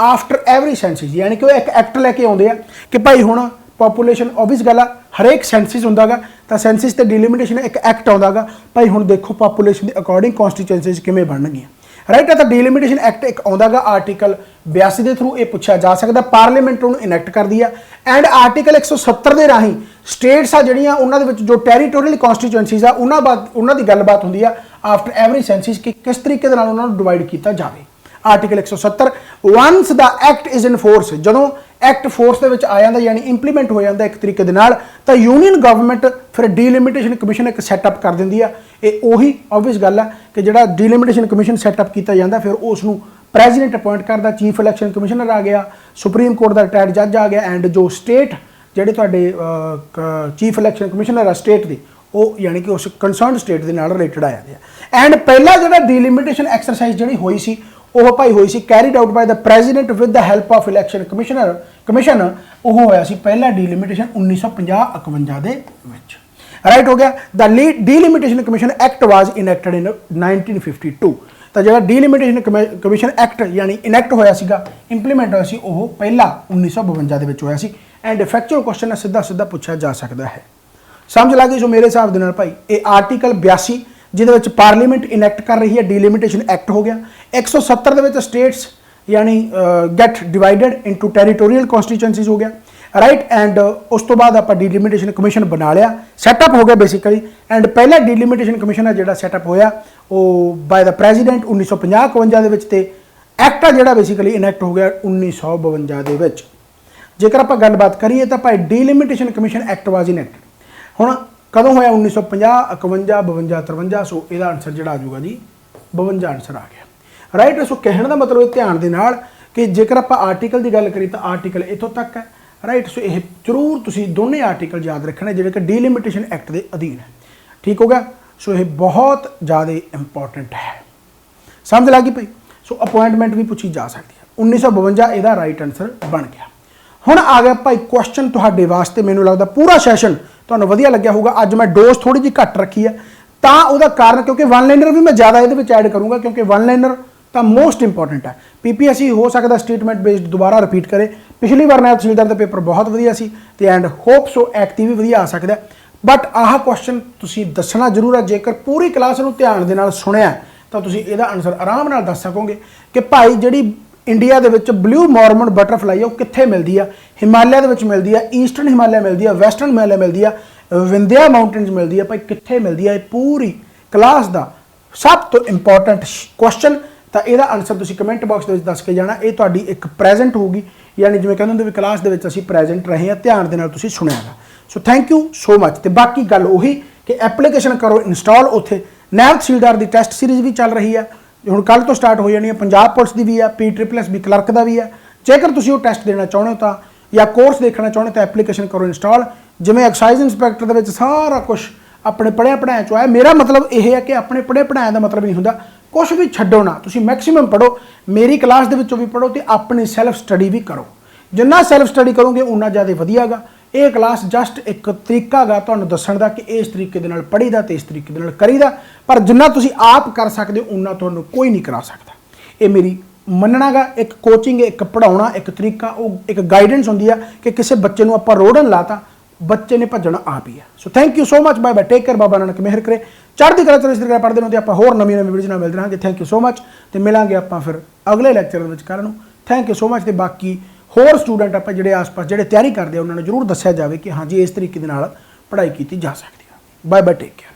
after every census, यानी कि वो एक एक्ट लैके आते हैं कि भाई हुण पॉपूलेशन ऑबियस गल हरेक सेंसिस होंदा गा तो सेंसिस ते डीलिमिटेशन एक एक्ट आउंदा गा भाई हुण देखो पॉपूलेशन के अकॉर्डिंग कॉन्स्टिट्यूएंसीज किवें बनणगीआं, राइट। तो डीलिमिटेशन एक्ट एक आउंदा गा आर्टिकल 82 के थ्रू ये पूछा जा सकता, पार्लीमेंट उन्होंने इनैक्ट कर दिया एंड आर्टिकल 170 के राही स्टेट्स आ जिहड़ियां उन्हां दे विच जो टैरीटोरीअल कॉन्स्टिट्यूएंसीज आ उन्हां दी गलबात होंदी आ आफ्टर एवरी सेंसिस कि किस तरीके दे नाल उन्हां नूं डिवाइड किया जाए। Article 170 once the act is in force, जदों ਐਕਟ ਫੋਰਸ ਦੇ ਵਿੱਚ ਆ ਜਾਂਦਾ, ਯਾਨੀ ਇੰਪਲੀਮੈਂਟ ਹੋ ਜਾਂਦਾ ਇੱਕ ਤਰੀਕੇ ਦੇ ਨਾਲ, ਤਾਂ ਯੂਨੀਅਨ ਗਵਰਨਮੈਂਟ ਫਿਰ ਡੀਲਿਮਿਟੇਸ਼ਨ ਕਮਿਸ਼ਨ ਇੱਕ ਸੈਟਅਪ ਕਰ ਦਿੰਦੀ ਆ। ਇਹ ਉਹੀ ਆਬਵੀਅਸ ਗੱਲ ਹੈ ਕਿ ਜਿਹੜਾ ਡੀਲਿਮਿਟੇਸ਼ਨ ਕਮਿਸ਼ਨ ਸੈਟਅਪ ਕੀਤਾ ਜਾਂਦਾ ਫਿਰ ਉਸ ਨੂੰ ਪ੍ਰੈਜ਼ੀਡੈਂਟ ਅਪਾਇੰਟ ਕਰਦਾ, ਚੀਫ ਇਲੈਕਸ਼ਨ ਕਮਿਸ਼ਨਰ ਆ ਗਿਆ, ਸੁਪਰੀਮ ਕੋਰਟ ਦਾ ਰਿਟਾਇਰਡ ਜੱਜ ਆ ਗਿਆ, ਐਂਡ ਜੋ ਸਟੇਟ ਜਿਹੜੇ ਤੁਹਾਡੇ ਚੀਫ ਇਲੈਕਸ਼ਨ ਕਮਿਸ਼ਨਰ ਆ ਸਟੇਟ ਦੇ, ਉਹ ਯਾਨੀ ਕਿ ਉਸ ਕੰਸਰਨਡ ਸਟੇਟ ਦੇ ਨਾਲ ਰਿਲੇਟਡ ਆ ਜਾਂਦੇ ਆ। ਐਂਡ ਪਹਿਲਾ ਜਿਹੜਾ ਡੀਲਿਮਿਟੇਸ਼ਨ ਐਕਸਰਸਾਈਜ਼ ਜਿਹੜੀ ਹੋਈ ਸੀ ਉਹ ਭਾਈ ਹੋਈ ਸੀ carried out by the president with the help of election commission. ਉਹ ਹੋਇਆ ਸੀ ਪਹਿਲਾ ਡੀਲਿਮਿਟੇਸ਼ਨ 1950-51 ਦੇ ਵਿੱਚ, ਰਾਈਟ ਹੋ ਗਿਆ। ਦ ਡੀਲਿਮਿਟੇਸ਼ਨ ਕਮਿਸ਼ਨ ਐਕਟ ਵਾਜ਼ ਇਨੈਕਟਡ ਇਨ 1952। ਤਾਂ ਜਿਹੜਾ ਡੀਲਿਮਿਟੇਸ਼ਨ ਕਮਿਸ਼ਨ ਐਕਟ ਯਾਨੀ ਇਨੈਕਟ ਹੋਇਆ ਸੀਗਾ, ਇੰਪਲੀਮੈਂਟ ਹੋਇਆ ਸੀ, ਉਹ ਪਹਿਲਾ 1952 ਦੇ ਵਿੱਚ ਹੋਇਆ ਸੀ। ਐਂਡ ਫੈਕਚੁਅਲ ਕੁਐਸਚਨ ਸਿੱਧਾ ਪੁੱਛਿਆ ਜਾ ਸਕਦਾ ਹੈ। ਸਮਝ ਲੱਗ ਗਈ? ਸੋ ਮੇਰੇ ਹਿਸਾਬ ਦੇ ਨਾਲ ਭਾਈ ਇਹ ਆਰਟੀਕਲ 82 ਜਿਹਦੇ ਵਿੱਚ ਪਾਰਲੀਮੈਂਟ ਇਨੈਕਟ ਕਰ ਰਹੀ ਹੈ ਡੀਲਿਮਿਟੇਸ਼ਨ ਐਕਟ ਹੋ ਗਿਆ। 170 ਦੇ ਵਿੱਚ ਸਟੇਟਸ ਯਾਨੀ ਗੈਟ ਡਿਵਾਈਡਡ ਇਨਟੂ ਟੈਰੀਟੋਰੀਅਲ ਕਨਸਟੀਚੁਐਂਸੀਜ਼ ਹੋ ਗਿਆ, ਰਾਈਟ। ਐਂਡ ਉਸ ਤੋਂ ਬਾਅਦ ਆਪਾਂ ਡੀਲਿਮਿਟੇਸ਼ਨ ਕਮਿਸ਼ਨ ਬਣਾ ਲਿਆ, ਸੈਟਅਪ ਹੋ ਗਿਆ ਬੇਸਿਕਲੀ। ਐਂਡ ਪਹਿਲਾ ਡੀਲਿਮਿਟੇਸ਼ਨ ਕਮਿਸ਼ਨ ਹੈ ਜਿਹੜਾ ਸੈਟਅਪ ਹੋਇਆ ਉਹ ਬਾय ਦ ਪ੍ਰੈਜ਼ੀਡੈਂਟ 1950-51 ਦੇ ਵਿੱਚ, ਤੇ ਐਕਟ ਆ ਜਿਹੜਾ ਬੇਸਿਕਲੀ ਇਨੈਕਟ ਹੋ ਗਿਆ 1952 ਦੇ ਵਿੱਚ। ਜੇਕਰ ਆਪਾਂ ਗੱਲਬਾਤ ਕਰੀਏ ਤਾਂ ਭਾਈ ਡੀਲਿਮਿਟੇਸ਼ਨ ਕਮਿਸ਼ਨ ਐਕਟ ਵਾਜ਼ ਇਨੈਕਟਡ ਹੁਣ ਕਦੋਂ ਹੋਇਆ? 1950, 51, 52, 53। ਸੋ ਇਹਦਾ ਆਨਸਰ ਜਿਹੜਾ ਆ ਜਾਊਗਾ ਜੀ 52 ਆਨਸਰ ਆ ਗਿਆ, ਰਾਈਟ। ਸੋ ਕਹਿਣ ਦਾ ਮਤਲਬ ਇਹ ਧਿਆਨ ਦੇ ਨਾਲ ਕਿ ਜੇਕਰ ਆਪਾਂ ਆਰਟੀਕਲ ਦੀ ਗੱਲ ਕਰੀਏ ਤਾਂ ਆਰਟੀਕਲ ਇੱਥੋਂ ਤੱਕ ਹੈ, ਰਾਈਟ। ਸੋ ਇਹ ਜ਼ਰੂਰ ਤੁਸੀਂ ਦੋਨੇ ਆਰਟੀਕਲ ਯਾਦ ਰੱਖਣੇ ਜਿਹੜੇ ਕਿ ਡੀਲਿਮਿਟੇਸ਼ਨ ਐਕਟ ਦੇ ਅਧੀਨ ਹੈ, ਠੀਕ ਹੋ ਗਿਆ। ਸੋ ਇਹ ਬਹੁਤ ਜ਼ਿਆਦਾ ਇੰਪੋਰਟੈਂਟ ਹੈ, ਸਮਝ ਲੱਗੀ ਪਈ? ਸੋ ਅਪਾਇੰਟਮੈਂਟ ਵੀ ਪੁੱਛੀ ਜਾ ਸਕਦੀ ਹੈ। 1952 ਇਹਦਾ ਰਾਈਟ ਆਨਸਰ ਬਣ ਗਿਆ। ਹੁਣ ਆ ਗਿਆ ਭਾਈ ਕੁਐਸਚਨ ਤੁਹਾਡੇ ਵਾਸਤੇ, ਮੈਨੂੰ ਲੱਗਦਾ ਪੂਰਾ ਸੈਸ਼ਨ ਤੁਹਾਨੂੰ ਵਧੀਆ ਲੱਗਿਆ ਹੋਊਗਾ। ਅੱਜ ਮੈਂ ਡੋਜ਼ ਥੋੜੀ ਜਿਹੀ ਘੱਟ ਰੱਖੀ ਹੈ, ਤਾਂ ਉਹਦਾ ਕਾਰਨ ਕਿਉਂਕਿ ਵਨ ਲਾਈਨਰ ਵੀ ਮੈਂ ਜ਼ਿਆਦਾ ਇਹਦੇ ਵਿੱਚ ਐਡ ਕਰੂੰਗਾ, ਕਿਉਂਕਿ ਵਨ ਲਾਈਨਰ ਤਾਂ ਮੋਸਟ ਇੰਪੋਰਟੈਂਟ ਹੈ। ਪੀਪੀਐਸਸੀ ਹੋ ਸਕਦਾ ਸਟੇਟਮੈਂਟ ਬੇਸਡ ਦੁਬਾਰਾ ਰਿਪੀਟ ਕਰੇ। ਪਿਛਲੀ ਵਾਰ ਨਾਇਬ ਤਹਿਸੀਲਦਾਰ ਦਾ ਪੇਪਰ ਬਹੁਤ ਵਧੀਆ ਸੀ ਤੇ ਐਂਡ ਹੋਪ ਸੋ ਐਕਟਿਵ ਵੀ ਵਧੀਆ ਆ ਸਕਦਾ, ਬਟ ਆਹ ਕੁਐਸਚਨ ਤੁਸੀਂ ਦੱਸਣਾ ਜ਼ਰੂਰ ਹੈ। ਜੇਕਰ ਪੂਰੀ ਕਲਾਸ ਨੂੰ ਧਿਆਨ ਦੇ ਨਾਲ ਸੁਣਿਆ ਤਾਂ ਤੁਸੀਂ ਇਹਦਾ ਆਨਸਰ ਆਰਾਮ ਨਾਲ ਦੱਸ ਸਕੋਗੇ ਕਿ ਭਾਈ ਜਿਹੜੀ ਇੰਡੀਆ ਦੇ ਵਿੱਚ ਬਲੂ ਮੋਰਮਨ ਬਟਰਫਲਾਈ ਉਹ ਕਿੱਥੇ ਮਿਲਦੀ ਆ? ਹਿਮਾਲਿਆ ਦੇ ਵਿੱਚ ਮਿਲਦੀ ਆ, ਈਸਟਰਨ ਹਿਮਾਲਿਆ ਮਿਲਦੀ ਆ, ਵੈਸਟਰਨ ਹਿਮਾਲਿਆ ਮਿਲਦੀ ਆ, ਵਿੰਧਿਆ ਮਾਊਂਟੇਨਸ ਮਿਲਦੀ ਆ, ਭਾਈ ਕਿੱਥੇ ਮਿਲਦੀ ਆ? ਇਹ ਪੂਰੀ ਕਲਾਸ ਦਾ ਸਭ ਤੋਂ ਇੰਪੋਰਟੈਂਟ ਕੁਐਸਚਨ। ਤਾਂ ਇਹਦਾ ਆਨਸਰ ਤੁਸੀਂ ਕਮੈਂਟ ਬਾਕਸ ਦੇ ਵਿੱਚ ਦੱਸ ਕੇ ਜਾਣਾ। ਇਹ ਤੁਹਾਡੀ ਇੱਕ ਪ੍ਰੈਜ਼ੈਂਟ ਹੋਊਗੀ, ਯਾਨੀ ਜਿਵੇਂ ਕਹਿੰਦੇ ਹੁੰਦੇ ਵੀ ਕਲਾਸ ਦੇ ਵਿੱਚ ਅਸੀਂ ਪ੍ਰੈਜ਼ੈਂਟ ਰਹੇ ਹਾਂ, ਧਿਆਨ ਦੇ ਨਾਲ ਤੁਸੀਂ ਸੁਣਿਆਗਾ। So thank you so much. ਤੇ ਬਾਕੀ ਗੱਲ ਉਹੀ ਕਿ ਐਪਲੀਕੇਸ਼ਨ ਕਰੋ ਇੰਸਟਾਲ, ਉੱਥੇ ਨਾਇਬ ਤਹਿਸੀਲਦਾਰ ਦੀ ਟੈਸਟ ਸੀਰੀਜ਼ ਵੀ ਚੱਲ ਰਹੀ ਹੈ, ਹੁਣ ਕੱਲ੍ਹ ਤੋਂ ਸਟਾਰਟ ਹੋ ਜਾਣੀ ਹੈ। ਪੰਜਾਬ ਪੁਲਿਸ ਦੀ ਵੀ ਹੈ, PSSB ਕਲਰਕ ਦਾ ਵੀ ਹੈ। ਜੇਕਰ ਤੁਸੀਂ ਉਹ ਟੈਸਟ ਦੇਣਾ ਚਾਹੁੰਦੇ ਹੋ ਤਾਂ ਜਾਂ ਕੋਰਸ ਦੇਖਣਾ ਚਾਹੁੰਦੇ ਤਾਂ ਐਪਲੀਕੇਸ਼ਨ ਕਰੋ ਇੰਸਟਾਲ। ਜਿਵੇਂ ਐਕਸਾਈਜ਼ ਇੰਸਪੈਕਟਰ ਦੇ ਵਿੱਚ ਸਾਰਾ ਕੁਝ ਆਪਣੇ ਪੜ੍ਹਿਆ ਪੜ੍ਹਾਇਆ ਚੋਂ ਆਇਆ। ਮੇਰਾ ਮਤਲਬ ਇਹ ਹੈ ਕਿ ਆਪਣੇ ਪੜ੍ਹੇ ਪੜ੍ਹਾਇਆ ਦਾ ਮਤਲਬ ਨਹੀਂ ਹੁੰਦਾ ਕੁਝ ਵੀ ਛੱਡੋ ਨਾ, ਤੁਸੀਂ ਮੈਕਸਿਮਮ ਪੜ੍ਹੋ, ਮੇਰੀ ਕਲਾਸ ਦੇ ਵਿੱਚੋਂ ਵੀ ਪੜ੍ਹੋ ਤੇ ਆਪਣੀ ਸੈਲਫ ਸਟੱਡੀ ਵੀ ਕਰੋ। ਜਿੰਨਾ ਸੈਲਫ ਸਟੱਡੀ ਕਰੋਗੇ ਉਨਾ ਜ਼ਿਆਦਾ ਵਧੀਆ ਗਾ। ਇਹ ਕਲਾਸ ਜਸਟ ਇੱਕ ਤਰੀਕਾ ਗਾ ਤੁਹਾਨੂੰ ਦੱਸਣ ਦਾ ਕਿ ਇਸ ਤਰੀਕੇ ਦੇ ਨਾਲ ਪੜ੍ਹੀਦਾ ਤੇ ਇਸ ਤਰੀਕੇ ਦੇ ਨਾਲ ਕਰੀਦਾ, ਪਰ ਜਿੰਨਾ ਤੁਸੀਂ ਆਪ ਕਰ ਸਕਦੇ ਹੋ ਉਨਾ ਤੁਹਾਨੂੰ ਕੋਈ ਨਹੀਂ ਕਰਾ ਸਕਦਾ। ਇਹ ਮੇਰੀ ਮੰਨਣਾ ਗਾ। ਇੱਕ ਕੋਚਿੰਗ, ਇੱਕ ਪੜ੍ਹਾਉਣਾ, ਇੱਕ ਤਰੀਕਾ, ਉਹ ਇੱਕ ਗਾਈਡੈਂਸ ਹੁੰਦੀ ਆ ਕਿ ਕਿਸੇ ਬੱਚੇ ਨੂੰ ਆਪਾਂ ਰੋੜਨ ਲਾਤਾ, ਬੱਚੇ ਨੇ ਭੱਜਣਾ ਆਪ ਹੀ ਆ। So thank you so much, bye bye, take care, Baba Nanak ਮਿਹਰ ਕਰੇ, ਚੜ੍ਹਦੀ ਕਲਾ ਚ ਇਸ ਤਰੀਕੇ ਨਾਲ ਪੜ੍ਹਦੇ ਰਹੋ ਤੇ ਆਪਾਂ ਹੋਰ ਨਵੀਆਂ ਵੀਡੀਓਜ਼ ਨਾਲ ਮਿਲਦੇ ਰਹਾਂਗੇ। ਥੈਂਕ ਯੂ ਸੋ ਮਚ ਤੇ ਮਿਲਾਂਗੇ ਆਪਾਂ ਫਿਰ ਅਗਲੇ ਲੈਕਚਰ ਦੇ ਵਿੱਚ ਕੱਲ੍ਹ ਨੂੰ। Thank you so much. ਤੇ ਬਾਕੀ ਹੋਰ ਸਟੂਡੈਂਟ ਆਪਾਂ ਜਿਹੜੇ ਆਸ-ਪਾਸ ਜਿਹੜੇ ਤਿਆਰੀ ਕਰਦੇ ਆ ਉਹਨਾਂ ਨੂੰ ਜ਼ਰੂਰ ਦੱਸਿਆ ਜਾਵੇ ਕਿ ਹਾਂਜੀ ਇਸ ਤਰੀਕੇ ਦੇ ਨਾਲ ਪੜ੍ਹਾਈ ਕੀਤੀ ਜਾ ਸਕਦੀ ਹੈ। Bye bye, take care.